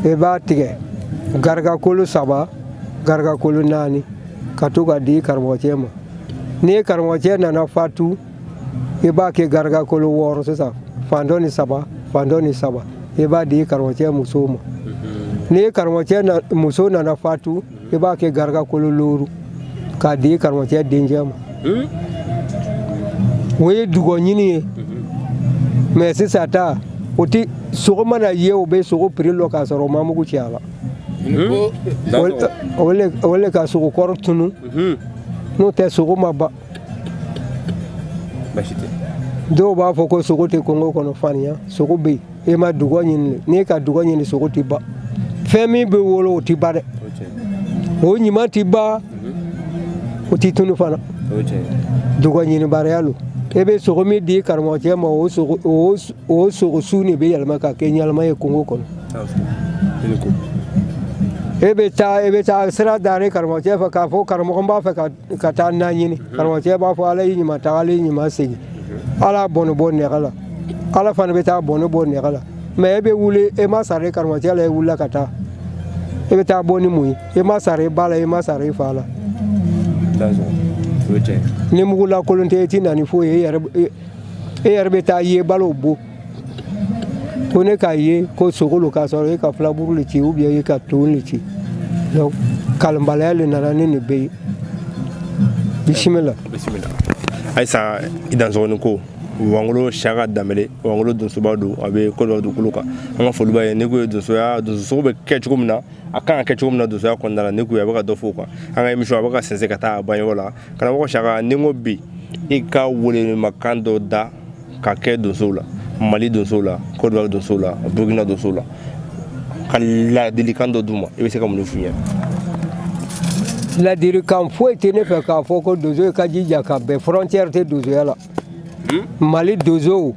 i b'a tigɛ garigakolo 3 garigakolo 4 ka to ka di karamɔgɔcɛ ma n'i ye karamɔgɔcɛ nana fatu i b'a kɛ garigakolo 6 sisan fan dɔ ni 3 fan dɔ ni 3 i b'a di karamɔgɔcɛ musow ma n'i ye karamɔgɔcɛ muso nana fatu i b'a kɛ garigakolo 5 k'a di karamɔgɔcɛ dencɛ ma o ye dugɔ ɲini ye mais sisan ta o ti sogo mana ye o bɛ sogo prix lɔ k'a sɔrɔ o ma mugu ci a la o le ka sogokɔrɔ tunu n'o tɛ sogo ma ban dɔw b'a fɔ ko sogo tɛ kɔngɔ kɔnɔ faniya sogo bɛ yen e ma dugɔ ɲini le n'i ka dugɔ ɲini sogo tɛ ban fɛn min bɛ wolo o tɛ ban dɛ o ɲuman tɛ ban o tɛ tunu fana dugɔ ɲinibaliya lo e bɛ sogo min di karamɔgɔcɛ ma o sogo su de bɛ yɛlɛma ka kɛ ɲɛnama ye kɔngɔ kɔnɔ e bɛ taa sira daani karamɔgɔcɛ fɛ k'a fɔ karamɔgɔ b'a fɛ ka taa na ɲini karamɔgɔcɛ b'a fɔ ala y'i ɲuman ta ala y'i ɲuman segin ala bɔnɛ bɔ nɛgɛ la ala fana bɛ taa bɔnɛ bɔ nɛgɛ la mais e bɛ wuli e ma sara karamɔgɔcɛ la e wulila ka taa e bɛ taa bɔ ni mun ye e ma sara i ba la e ma sara i fa la ni mugu lakolon tɛ e ti na ni foyi ye e yɛrɛ bɛ taa ye balo bo ko ne k'a ye ko sogo lo k'a sɔrɔ e ka filaburu le ci ou bien e ka ton le ci donc kalanbaliya le nana ni nin bɛɛ ye bisimila ayisa i dansɔgɔnin ko wangolo saka danbele wangolo donsoba don a bɛ ko dɔ dugukolo kan an ka foli b'a ye ne ko ye donsosogo bɛ kɛ cogo min na a kan ka kɛ cogo min na donsoya kɔnɔna la ne ko a bɛ ka dɔ fɔ o kan an ka émission a bɛ ka sɛnsɛn ka taa a banyɔrɔ la karamɔgɔ Saka ni n ko bi i ka welemakan dɔ da ka kɛ donsow la Mali donsow la Côte d'Ivoire donsow la Burkina donsow la ka ladilikan dɔ d'u ma i bɛ se ka mun de f'u ɲɛna ladilikan foyi tɛ ne fɛ k'a fɔ ko donso ka jija ka bɛn frontière tɛ donsoya la Mali donsow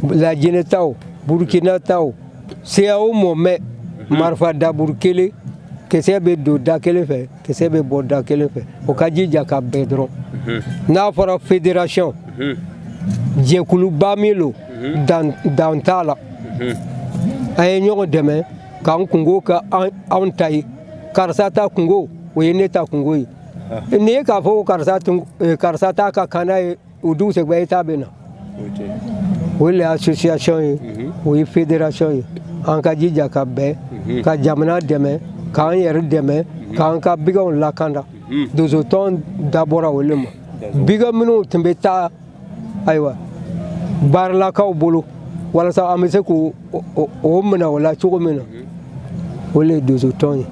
Laginɛ taw Burkina taw CEDEAO mɔmɛ marifa daburu kelen kisɛ bɛ don da kelen fɛ kisɛ bɛ bɔ da kelen fɛ o ka jija ka bɛn dɔrɔn n'a fɔra fédération jɛkuluba min lo dan t'a la an ye ɲɔgɔn dɛmɛ k'an kungo kɛ anw ta ye karisa ta kungo o ye ne ta kungo ye n'i ye k'a fɔ ko karisa t'a ka kan n'a ye o dugusɛgbɛ État bɛ na o ye association ye o ye fédération ye an ka jija ka bɛn ka jamana dɛmɛ k'an yɛrɛ dɛmɛ k'an ka bigaw lakanda donsotɔn dabɔra o le ma biga minnu tun bɛ taa ayiwa baaralakaw bolo walasa an bɛ se k'o minɛ o la cogo min na o le ye donsotɔn ye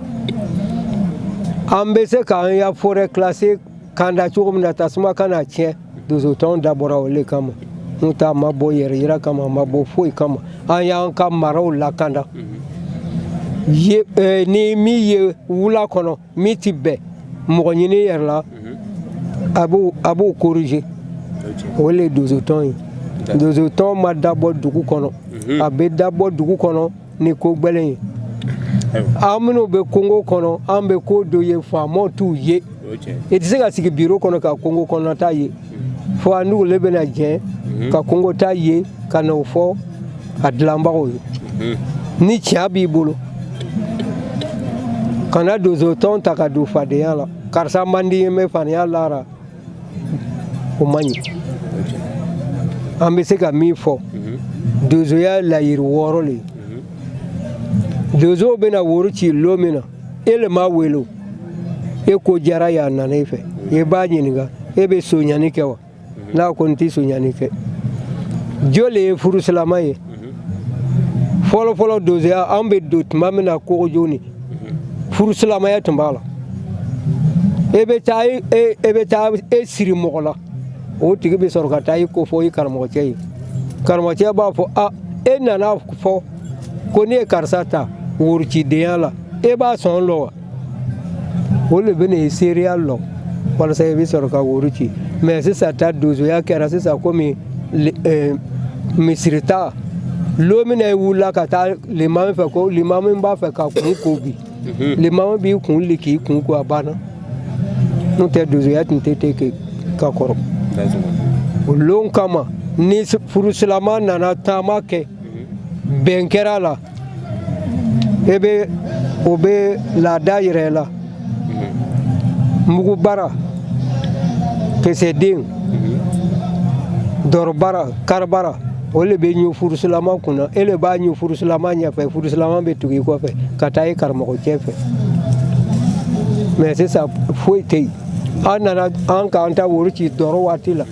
an bɛ se k'an ya forêt classée kanda cogo min na tasuma kana tiɲɛ donsotɔn dabɔra o le kama n'o tɛ a ma bɔ yɛrɛ yira kama a ma bɔ foyi kama an y'an ka maraw lakanda ni min ye wula kɔnɔ min tɛ bɛn mɔgɔ ɲini yɛrɛ la a b'o corriger o le ye donsotɔn ye donsotɔn ma dabɔ dugu kɔnɔ a bɛ dabɔ dugu kɔnɔ ni ko gbɛlɛn ye an minnu bɛ kongo kɔnɔ an bɛ ko dɔ ye faamaw t'u ye i tɛ se ka sigi biro kɔnɔ ka kongo kɔnɔta ye fo a n'u le bɛna jɛn ka kongo ta ye ka n'o fɔ a dilanbagaw ye ni tiɲɛ b'i bolo kana donsotɔn ta ka don fadenya la karisa man di ye mɛ fadenya lara o man ɲi an bɛ se ka min fɔ donsoya layiri 6 le ye donsow bɛna woro ci don min na e le m'a wele e ko diyara ye a nana e fɛ e b'a ɲininka e bɛ soɲani kɛ wa n'a kɔni tɛ soɲani kɛ jo le ye furusilama ye fɔlɔfɔlɔ donsoya an bɛ don tuma min na kogojo ni furusilamaya tun b'a la e bɛ taa e siri mɔgɔ la o tigi bɛ sɔrɔ ka taa i ko fɔ i karamɔgɔcɛ ye karamɔgɔcɛ b'a fɔ e nana fɔ ko ne ye karisa ta worocidenya la e b'a sɔn lɔ wa o le bɛ na ye seereya lɔ walasa i bɛ sɔrɔ ka woro ci mɛ sisan ta donsoya kɛra sisan komi misiri ta lo min na i wulila ka taa limami fɛ ko limami b'a fɛ ka kun ko bi limami b'i kun li k'i kun ko a banna n'o tɛ donsoya tun tɛ ten ka kɔrɔ o lon kama ni furusilama nana taama kɛ bɛn kɛra la o bɛ laada yɛrɛ la mugubara kisɛden dɔrɔbara karibara o le bɛ ɲu furusilama kunna e le b'a ɲu furusilama ɲɛfɛ furusilama bɛ tugu i kɔfɛ ka taa i karamɔgɔcɛ fɛ mɛ sisan foyi tɛ yen an nana an k'an ta woro ci dɔrɔ waati la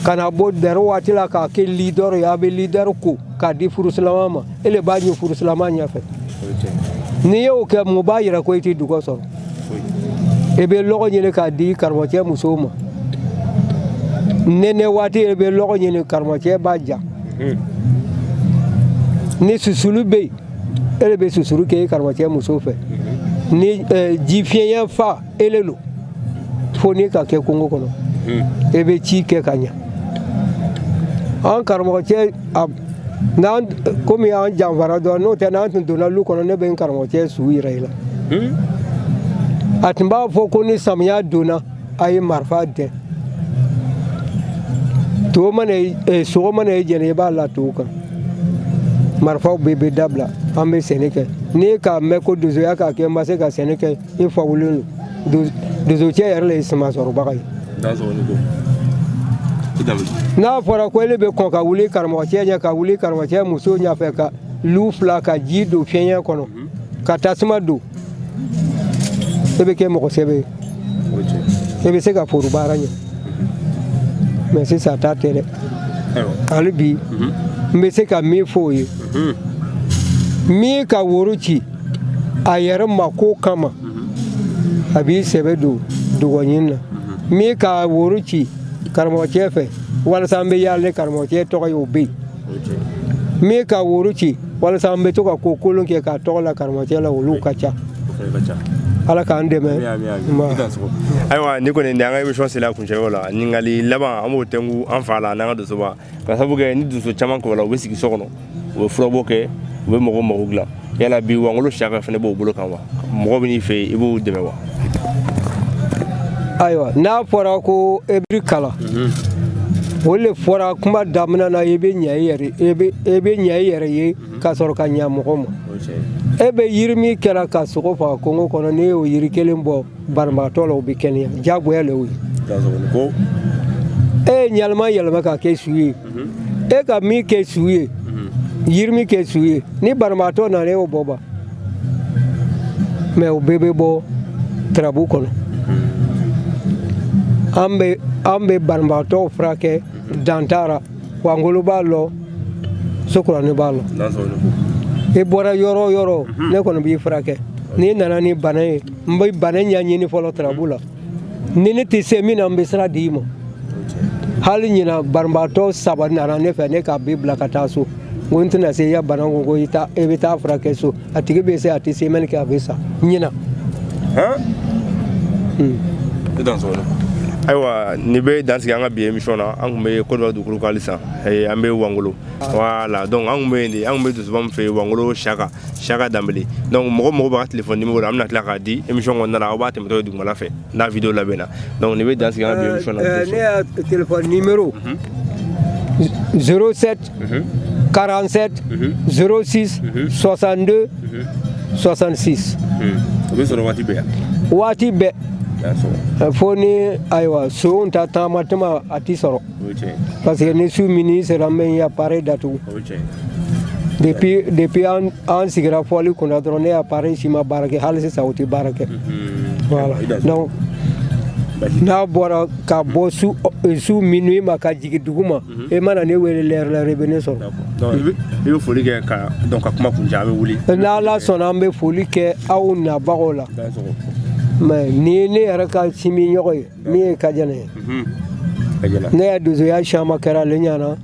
ka na bɔ dɛrɛ waati la k'a kɛ lidɔri ye a bɛ lidɔri ko k'a di furusilama ma e le b'a ɲu furusilama ɲɛfɛ n'i y'o kɛ mun b'a yira ko i tɛ dugawu sɔrɔ e bɛ lɔgɔ ɲini k'a di karamɔgɔcɛ musow ma nɛnɛ waati e bɛ lɔgɔ ɲini karamɔgɔcɛ b'a ja ni susulu bɛ yen e le bɛ susulu kɛ i karamɔgɔcɛ musow fɛ ni ji fiɲɛ fa e le don fo n'i ka kɛ kongo kɔnɔ e bɛ ci kɛ ka ɲɛ an karamɔgɔcɛ n'an komi an janfara dɔrɔn n'o tɛ n'an tun donna lu kɔnɔ ne bɛ n karamɔgɔcɛ su yira i la a tun b'a fɔ ko ni samiya donna a ye marifa dɛn sogo mana ye jɛnɛ i b'a la to kan marifaw bɛ dabila an bɛ sɛnɛ kɛ n'i k'a mɛn ko donsoya k'a kɛ n ma se ka sɛnɛ kɛ i fawulen don donsocɛ yɛrɛ le ye samasɔrɔbaga ye n'a fɔra ko ele bɛ kɔn ka wuli karamɔgɔcɛ ɲɛ ka wuli karamɔgɔcɛ muso ɲɛfɛ ka lu fila ka ji don fiɲɛ kɔnɔ ka tasuma don e bɛ kɛ mɔgɔ sɛbɛ ye e bɛ se ka foro baara ɲɛ mɛ sisan ta tɛ dɛ hali bi n bɛ se ka min fɔ o ye min ka woro ci a yɛrɛ ma ko kama a b'i sɛbɛ don dɔgɔɲini na min ka woro ci karamɔgɔcɛ fɛ walasa an bɛ yaala ni karamɔgɔcɛ tɔgɔ ye o bɛ yen min ka woro ci walasa an bɛ to ka ko kolon kɛ k'a tɔgɔ la karamɔgɔcɛ la olu ka ca ala k'an dɛmɛ ayiwa ni kɔni ni an ka émission sera kuncɛyɔrɔ la ɲininkali laban an b'o tɛnku an fa la n'an ka donsoba ka sababu kɛ ni donso caman kɔrɔla u bɛ sigi so kɔnɔ u bɛ furabɔ kɛ u bɛ mɔgɔw mago dilan yala bi wangolo siyaka fana b'o bolo kan wa mɔgɔ bɛ n'i fɛ yen i b'o dɛmɛ wa ayiwa n'a fɔra ko e bɛ kalan o le fɔra kuma daminɛ na e bɛ ɲɛ i yɛrɛ ye ka sɔrɔ ka ɲɛ mɔgɔ ma e bɛ yiri min kɛra ka sogo faga kongo kɔnɔ n'i y'o yiri kelen bɔ banabagatɔ la o bɛ kɛnɛya diyagoya le y'o ye e ye yɛlɛma ka kɛ su ye e ka min kɛ su ye yiri min kɛ su ye ni banabagatɔ nana e y'o bɔ ban mais o bɛɛ bɛ bɔ tarabu kɔnɔ an bɛ banabaatɔw furakɛ dantara wangolo b'a lɔ sokurani b'a lɔ i bɔra yɔrɔ o yɔrɔ ne kɔni b'i furakɛ n'i nana ni bana ye n bɛ bana ɲɛɲini fɔlɔ tarabu la ni ne tɛ se min na n bɛ sira d'i ma hali ɲina banabaatɔ 3 nana ne fɛ ne k'a bɛ bila ka taa so ko n tɛna se i ya bana ko i bɛ taa furakɛ so a tigi bɛ se a tɛ semaine kɛ a bɛ sa ɲina. ayiwa ni bɛ dansigi an ka bi émission na an tun bɛ Côte d'Ivoire dugukolo kan halisa an bɛ Wangolo voilà donc an tun bɛ yen de an tun bɛ Dusuba min fɛ yen Wangolo Saka Dambele donc mɔgɔ b'a ka téléphone numéro la an bɛna tila k'a di émission kɔnɔna la aw b'a tɛmɛtɔ ye dugumala fɛ n'a vidéo labɛnna donc ni bɛ dansigi an ka bi émission na. ne y'a téléphone numéro 07 47 06 62 66. o bɛ sɔrɔ waati bɛɛ yan. waati bɛɛ. fo ni ayiwa so ta taama tɛma a ti sɔrɔ parce que ni su min sera n bɛ n appareil datugu depuis an sigira fɔli kunna dɔrɔn ne appareil si ma baara kɛ hali sisan o tɛ baara kɛ voilà donc n'a bɔra ka bɔ su minuit ma ka jigin dugu ma e mana ne wele l'heure la i bɛ ne sɔrɔ. i bɛ foli kɛ ka kuma kuncɛ an bɛ wuli. n'Ala sɔnna an bɛ foli kɛ aw nabagaw la. mais ni ne yɛrɛ ka simi ɲɔgɔn ye min ye Kajana ye ne ya dozoya caman kɛra ale ɲana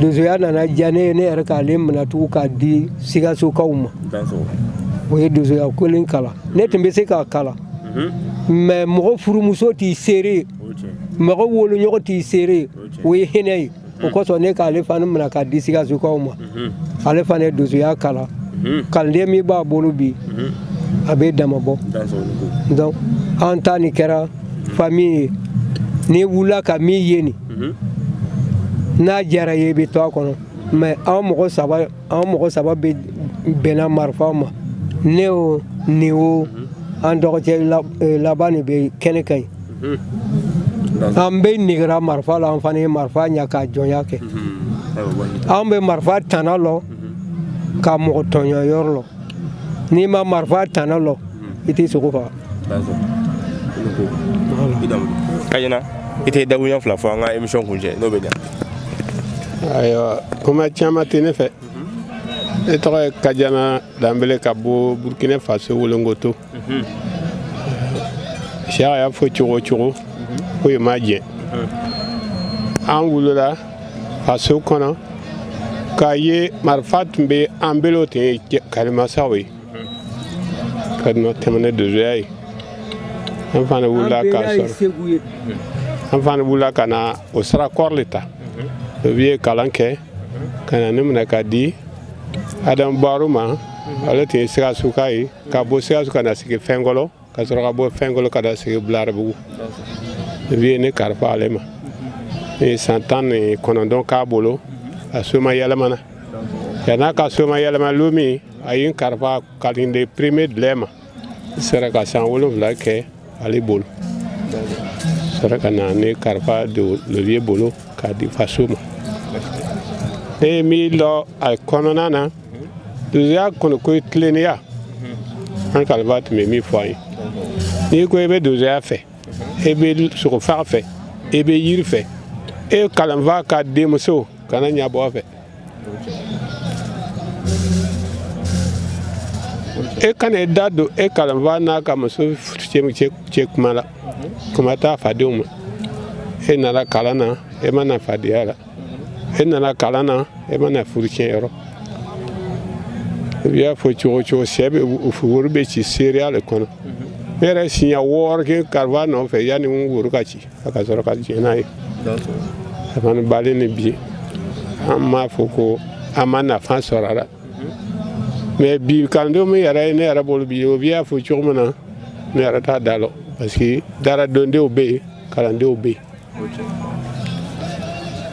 dozoya nana diya ne ye ne yɛrɛ k'ale minɛ tugun k'a di Sikasokaw ma o ye dozoya kelen kala ne tun bɛ se k'a kala mais mɔgɔ furumuso t'i seere mɔgɔ woloɲɔgɔn t'i seere o ye hinɛ ye o kosɔn ne k'ale fana minɛ k'a di Sikasokaw ma ale fana ye dozoya kala kalanden min b'a bolo bi a bɛ dama bɔ donc an ta ni kɛra famille ye n'i wulila ka min ye nin n'a diyara ye i bɛ to a kɔnɔ mais an mɔgɔ saba bɛ bɛnna marifa ma ne o nin o an dɔgɔcɛ laban de bɛ kɛnɛ kan ye an bɛ negera marifa la an fana ye marifa ɲa ka jɔnya kɛ an bɛ marifa tana lɔ ka mɔgɔ tɔɲɔ yɔrɔ lɔ n'i ma marifa tana lɔ i tɛ sogo faga. Kajana i tɛ dakuɲɛ 2 fɔ an ka émission kuncɛ n'o bɛ diya. ayiwa kuma caman tɛ ne fɛ ne tɔgɔ ye Kajana Dambele ka bɔ Burkina Faso Wologoto Saka y'a fɔ cogo o cogo ko ye ma jɛ an wulila faso kɔnɔ k'a ye marifa tun bɛ an bɛɛ tun ye karimasaw ye ka tɛmɛ dozoya ye an fana wulila ka na o sira kɔrɔ le ta o ye kalan kɛ ka na ne minɛ ka di Adamu Baro ma ale tun ye Sikasoka ye ka bɔ Sikaso ka na sigi Fɛnkɔlɔ ka sɔrɔ ka bɔ Fɛnkɔlɔ ka na sigi Bularabugu o ye ne kalifa ale ma ne ye san 19 k'a bolo a soma yɛlɛmana yan'a ka soma yɛlɛma lomi a ye n kalifa kalanden premier dilɛ ma n sera ka san 7 kɛ ale bolo sera ka na ne kalifa don levier bolo k'a di faso ma ne ye min lɔ a kɔnɔna na dozoya kɔni ko tilennenya an kalifa tun bɛ min fɔ an ye n'i ko i bɛ dozoya fɛ i bɛ sogofaga fɛ i bɛ yiri fɛ e kalanfa ka denmuso kana ɲabɔ fɛ e kana i da don e kalanfa n'a ka muso cɛ kuma la kuma t'a fadenw ma e nana kalan na e ma na fadenya la e nana kalan na e ma na furucɛnyɔrɔ i y'a fɔ cogo o cogo sɛ woro bɛ ci seereya le kɔnɔ ne yɛrɛ siɲɛ 6 kɛ kalifa nɔfɛ yanni n woro ka ci a ka sɔrɔ ka diɲɛ n'a ye a fana balen ni bi an m'a fɔ ko an ma nafa sɔrɔ a la mais bi kalandenw min yɛrɛ ye ne yɛrɛ bolo bi o y'a fɔ cogo min na ne yɛrɛ t'a da la parce que daradondenw bɛ yen kalandenw bɛ yen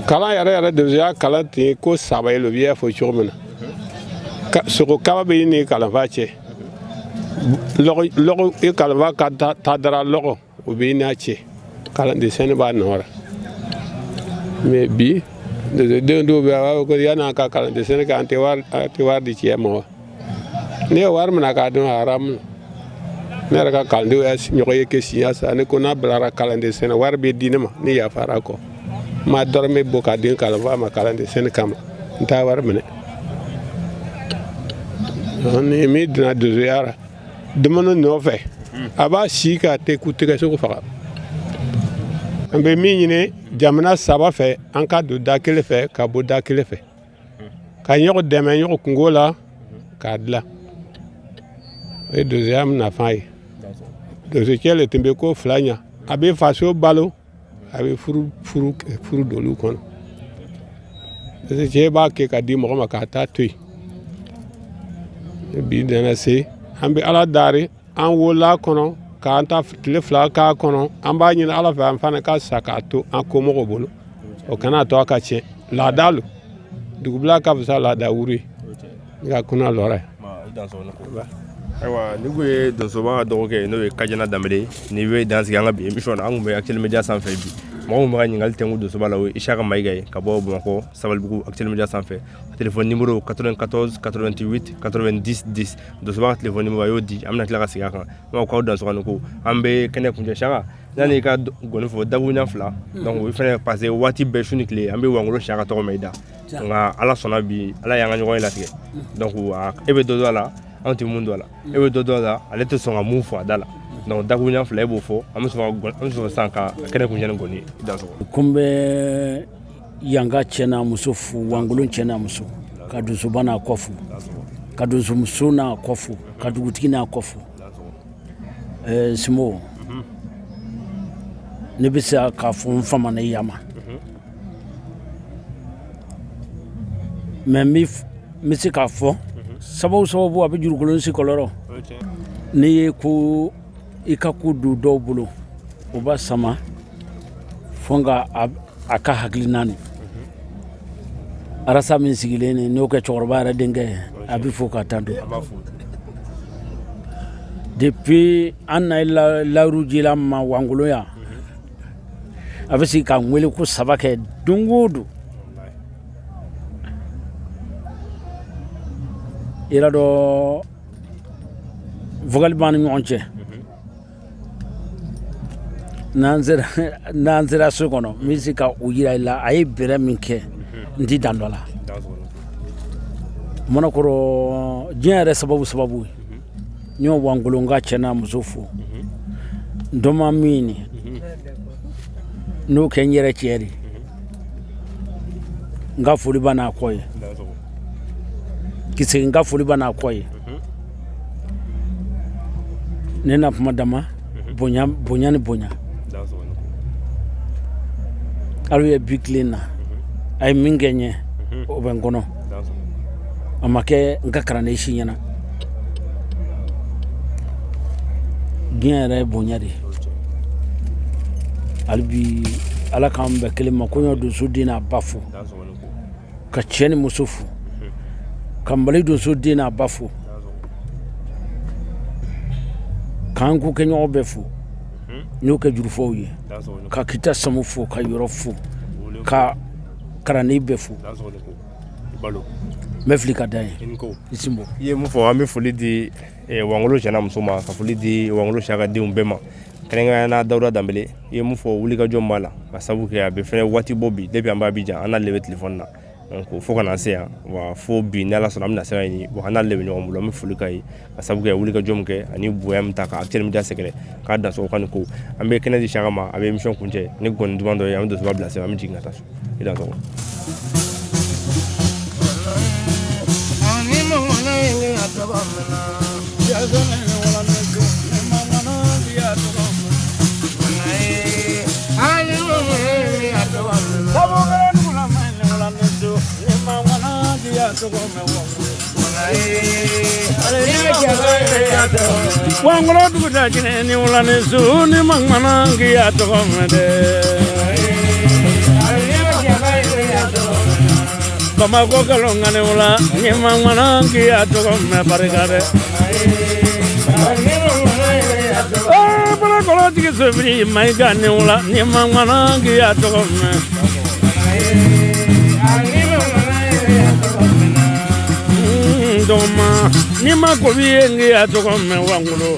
kalan yɛrɛ dozoya kalan tɛ yen ko 3 ye o y'a fɔ cogo min na sogo kaba bɛ yen ni kalanfa cɛ lɔgɔ i kalanfa ka ta dara lɔgɔ o bɛ yen n'a cɛ kalanden sɛnɛ b'a nɔ la mais bi den dɔw bɛ yen a b'a fɔ ko yan'a ka kalanden sɛnɛ kɛ an tɛ wari di cɛ ma wa ne ye wari minɛ k'a dun haramu ne yɛrɛ ka kalandenw y'a ɲɔgɔn ye kɛ siɲɛ sa ne ko n'a bilara kalanden sɛnɛ wari bɛ di ne ma ne yafara kɔ ma dɔrɔmɛ bɔ ka den kalan f'a ma kalanden sɛnɛ kama n t'a wari minɛ ni min donna donsoya la dumuni nɔfɛ a b'a si k'a tɛ k'u tɛgɛ sogo faga an bɛ min ɲini jamana saba fɛ an ka don da kelen fɛ ka bɔ da kelen fɛ ka ɲɔgɔn dɛmɛ ɲɔgɔn kungo la k'a dilan o ye donsoya nafa ye donsocɛ le tun bɛ ko fila ɲɛ a bɛ faso balo a bɛ furu don olu kɔnɔ donsocɛ b'a kɛ ka di mɔgɔ ma k'a taa to yen bi nana se an bɛ ala dari an wolola kɔnɔ k'an ta tile fila k'a kɔnɔ an b'a ɲini ala fɛ an fana ka sa k'a to an komɔgɔw bolo o kana to a ka tiɲɛ laada lo dugubila ka fisa laada wuri ye nka kunna lɔrɔ ye. Ayiwa ni ko ye donsoba ka dɔgɔkɛ n'o ye Kajana Danbele ni bɛ dan sigi an ka bi émission na an kun bɛ Actuel Media sanfɛ bi mɔgɔ min bɛ ka ɲininkali tɛnku donsoba la o ye Isaka Mayiga ye ka bɔ Bamakɔ Sabalibugu Actuel Media sanfɛ téléphone numéro 94 88 90 10 donsoba ka téléphone numéro a y'o di an bɛna tila ka segin a kan n'o k'aw dansɔgɔni ko an bɛ kɛnɛ kuncɛ Saka yanni i ka gɔni fɔ dabuɲa fila donc o fɛnɛ parce que waati bɛɛ su ni tile an bɛ Wangolo Saka tɔgɔ mɛn i da nka ala sɔnna bi ala y'an ka ɲɔgɔn ye latigɛ donc e bɛ dɔ dɔn a la an tɛ mun dɔn a la e bɛ dɔ dɔn a la ale tɛ sɔn ka mun fɔ a da la donc dabuɲa fila e b'o fɔ an bɛ sɔn sisan ka kɛnɛ kuncɛ ni gɔni dansɔgɔ. ko n bɛ yanga cɛ n'a muso fo Wangolo cɛ n'a muso ka donsoba n'a kɔ fo ka donsomuso n'a kɔ fo ka dugutigi n'a kɔ fo Simo ne bɛ se k'a fɔ n fama ne yama mais n bɛ se k'a fɔ sababu a bɛ jurukolon si kɔlɔlɔ n'i ye ko i ka ko don dɔw bolo o b'a sama fo nka a ka hakilina ni arasa min sigilen ni n'o kɛ cɛkɔrɔba yɛrɛ denkɛ a bɛ fo ka taa don depuis an na lawuru jila ma Wangolo yan a bɛ sigi ka n wele ko saba kɛ don o don i yɛrɛ dɔn vocal b'an ni ɲɔgɔn cɛ n'an sera so kɔnɔ n bɛ se ka o yira i la a ye bɛrɛ min kɛ n tɛ dan dɔ la o mana kɔrɔ diɲɛ yɛrɛ sababu n y'o Wangolo n ka cɛ n'a muso fo n dɔnma min ni n'o kɛ n yɛrɛ cɛ de n ka foli b'a n'a kɔ ye k'i segin n ka foli b'a n'a kɔ ye ne na kuma dama bonya ni bonya alu ye bi tilen na a ye min kɛ n ye o bɛ n kɔnɔ a ma kɛ n ka kalanden si ɲɛna diɲɛ yɛrɛ ye bonya de hali bi ala k'an bɛɛ kelen ma ko n y'o donso den n'a ba fo ka cɛ ni muso fo ka Mali donso den n'a ba fo k'an ko kɛ ɲɔgɔn bɛɛ fo n y'o kɛ jurufɔw ye ka Kita Samu fo ka yɔrɔ fo ka kalanden bɛɛ fo n bɛ fili ka da ye i Sinbo. I ye mun fɔ an bɛ foli di Wangolo cɛ n'a muso ma ka foli di Wangolo Saka denw bɛɛ ma kɛrɛnkɛrɛnnenya Dawuda Danbele i ye mun fɔ wulikajɔ b'a la ka sabu kɛ a bɛ fɛnɛ waati bɔ bi depuis an b'a Abidjan an n'ale bɛ téléphone na donc fo kana se yan wa fo bi ni ala sɔnna an bɛna se ka ɲini bon an n'ale bɛ ɲɔgɔn bolo an bɛ foli k'a ye ka sabu kɛ wulikajɔ min kɛ ani bonya min ta ka Actuel Media sɛgɛrɛ k'a dansɔgɔ ka ni ko an bɛ kɛnɛ di Saka ma a bɛ émission kuncɛ ni gɔni duman dɔ ye an bɛ donsoba bila sen an bɛ jigin ka taa so i dansɔgɔ. Wangolo duguta jine ni wula ni su ni mangmana ngi ya tɔgɔ mɛn dɛ Bamako kalonga ni wula ni mangmana ngi ya tɔgɔ mɛn barika dɛ Balakɔrɔ tigi sobiri Mayiga ni wula ni mangmana ngi ya tɔgɔ mɛn Doma ni ma ko bi ye ngi ya to ko me wangolo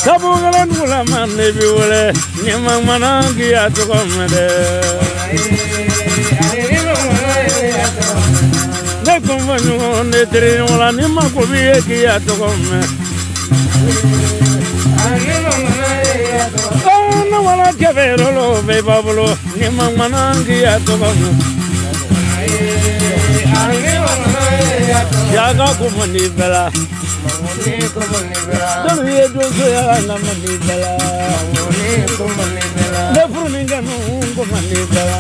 sabu galan gula man ne bi wole ni ma mana ngi ya to ko me de ne ko vanyo ne tere wala ni ma ko bi ye ngi ya to ko me na wala kevero lo be bablo ni ma mana ngi ya to ko me yaga kumani bela danu ye dozo ya na mani bela ne furninga no kumani bela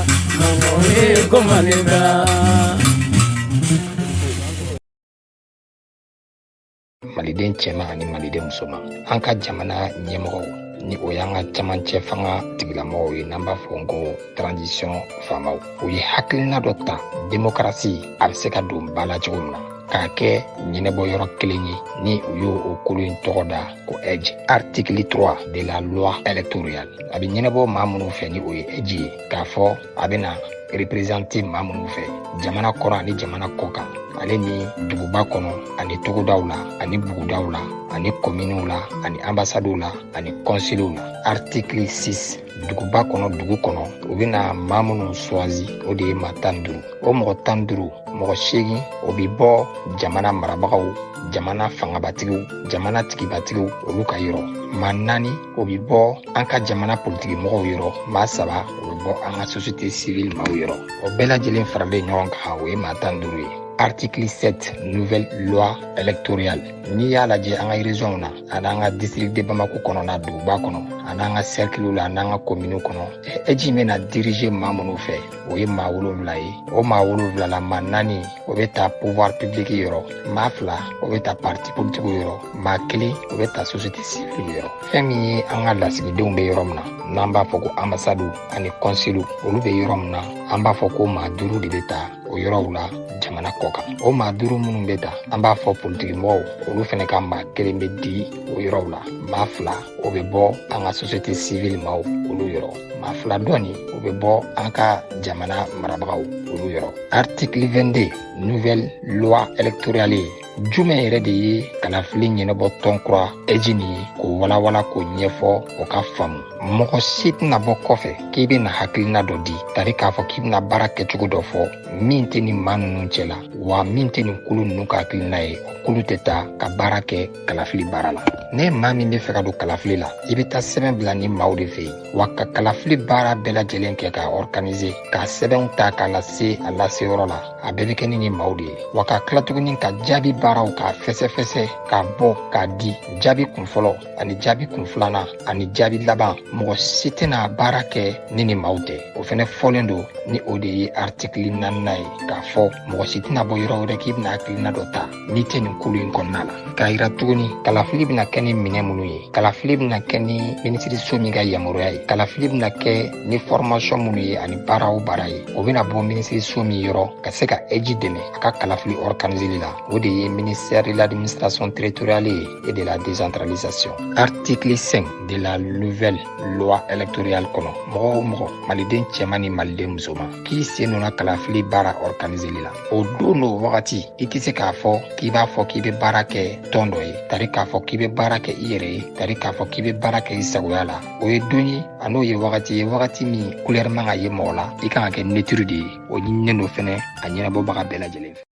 maliden cɛman ani maliden musoman an ka jamana ɲɛmɔgɔw ni o y'an ka camancɛ fanga tigilamɔgɔw ye n'an b'a fɔ ko transition faamaw u ye hakilina dɔ ta démocratie a bɛ se ka don ba la cogo min na k'a kɛ ɲɛnɛbɔ yɔrɔ kelen ye ni u y'o o kolo in tɔgɔ da ko EDGE article 3 de la loi électorale a bɛ ɲɛnɛbɔ maa minnu fɛ ni o ye EDGE ye k'a fɔ a bɛ na représenter maa minnu fɛ jamana kɔnɔ ani jamana kɔkan ale ni duguba kɔnɔ ani togodaw la ani bugudaw la ani kominiw la ani ambasadow la ani kɔnsilew la article 6 duguba kɔnɔ dugu kɔnɔ u bɛna maa minnu choisi o de ye maa 15 o mɔgɔ 15 mɔgɔ 8 o bɛ bɔ jamana marabagaw jamana fangabatigiw jamana tigibatigiw olu ka yɔrɔ maa 4 o bɛ bɔ an ka jamana politiki mɔgɔw yɔrɔ maa 7 o bɛ bɔ an ka société civile maaw yɔrɔ o bɛɛ lajɛlen faralen ɲɔgɔn kan o ye maa 15 ye article 7 nouvelle loi électorale n'i y'a lajɛ an ka région na an'an ka district de Bamako kɔnɔna duguba kɔnɔ an'an ka cercle la an'an ka commune kɔnɔ EDGE bɛna diriger maa minnu fɛ o ye maa 7 ye o maa 7 la maa 4 o bɛ taa pouvoir public yɔrɔ maa 2 o bɛ taa parti politique yɔrɔ maa 1 o bɛ taa société civile yɔrɔ fɛn min ye an ka lasigidenw bɛ yɔrɔ min na n'an b'a fɔ ko ambassade ani consul olu bɛ yɔrɔ min na an b'a fɔ ko maa 5 de bɛ taa o yɔrɔw la jamana kɔkan o maa 5 minnu bɛ ta an b'a fɔ politiki mɔgɔw olu fana ka maa 1 bɛ di o yɔrɔw la maa 2 o bɛ bɔ an ka société civile maaw olu yɔrɔ maa 2 dɔɔni o bɛ bɔ an ka jamana marabagaw olu yɔrɔ article 22 nouvelle loi électorale jumɛn yɛrɛ de ye kalafili ɲɛnabɔ tɔn kura EDGE ni ye k'o walawala k'o ɲɛfɔ o ka faamu mɔgɔ si tɛna bɔ kɔfɛ k'i bɛna hakilina dɔ di tari k'a fɔ k'i bɛna baara kɛcogo dɔ fɔ min tɛ nin maa ninnu cɛ la wa min tɛ nin kulu ninnu ka hakilina ye o kulu tɛ taa ka baara kɛ kalafili baara la ne maa min bɛ fɛ ka don kalafili la i bɛ taa sɛbɛn bila ni maaw de fɛ yen wa ka kalafili baara bɛɛ lajɛlen kɛ k'a organiser ka sɛbɛnw ta k'a lase a laseyɔrɔ la a bɛɛ bɛ kɛ ni nin maaw de ye wa ka tila tuguni ka jaabi baaraw k'a fɛsɛfɛsɛ k'a bɔ k'a di jaabi kun fɔlɔ ani jaabi kun filanan ani jaabi laban mɔgɔ si tɛna baara kɛ ni nin maaw tɛ o fɛnɛ fɔlen don ni o de ye article 4 ye k'a fɔ mɔgɔ si tɛna bɔ yɔrɔ wɛrɛ k'i bɛna hakilina dɔ ta n'i tɛ nin kulu in kɔnɔna la k'a yira tuguni kalafili bɛna kɛ ni minɛn minnu ye kalafili bɛna kɛ ni minisiriso min ka yamaruya ye kalafili bɛna kɛ ni formation minnu ye ani baara o baara ye o bɛna bɔ minisiriso min yɔrɔ ka se ka EDGE dɛmɛ a ka kalafili organiseli la o de ye ministère de l'administration territoriale et de la décentralisation article 5 de la nouvelle loi électorale kɔnɔ mɔgɔ o mɔgɔ maliden cɛman ni maliden musoman k'i sen donna kalafili baara organiseli la o don n'o wagati i tɛ se k'a fɔ k'i b'a fɔ k'i bɛ baara kɛ tɔn dɔ ye tari k'a fɔ k'i bɛ baara kɛ i yɛrɛ ye tari k'a fɔ k'i bɛ baara kɛ i sagoya la o ye don ye a n'o ye wagati min couleur man ka ye mɔgɔ la i kan ka kɛ neutre de ye o ɲininen don fɛnɛ a ɲɛnabɔbaga bɛɛ lajɛlen fɛ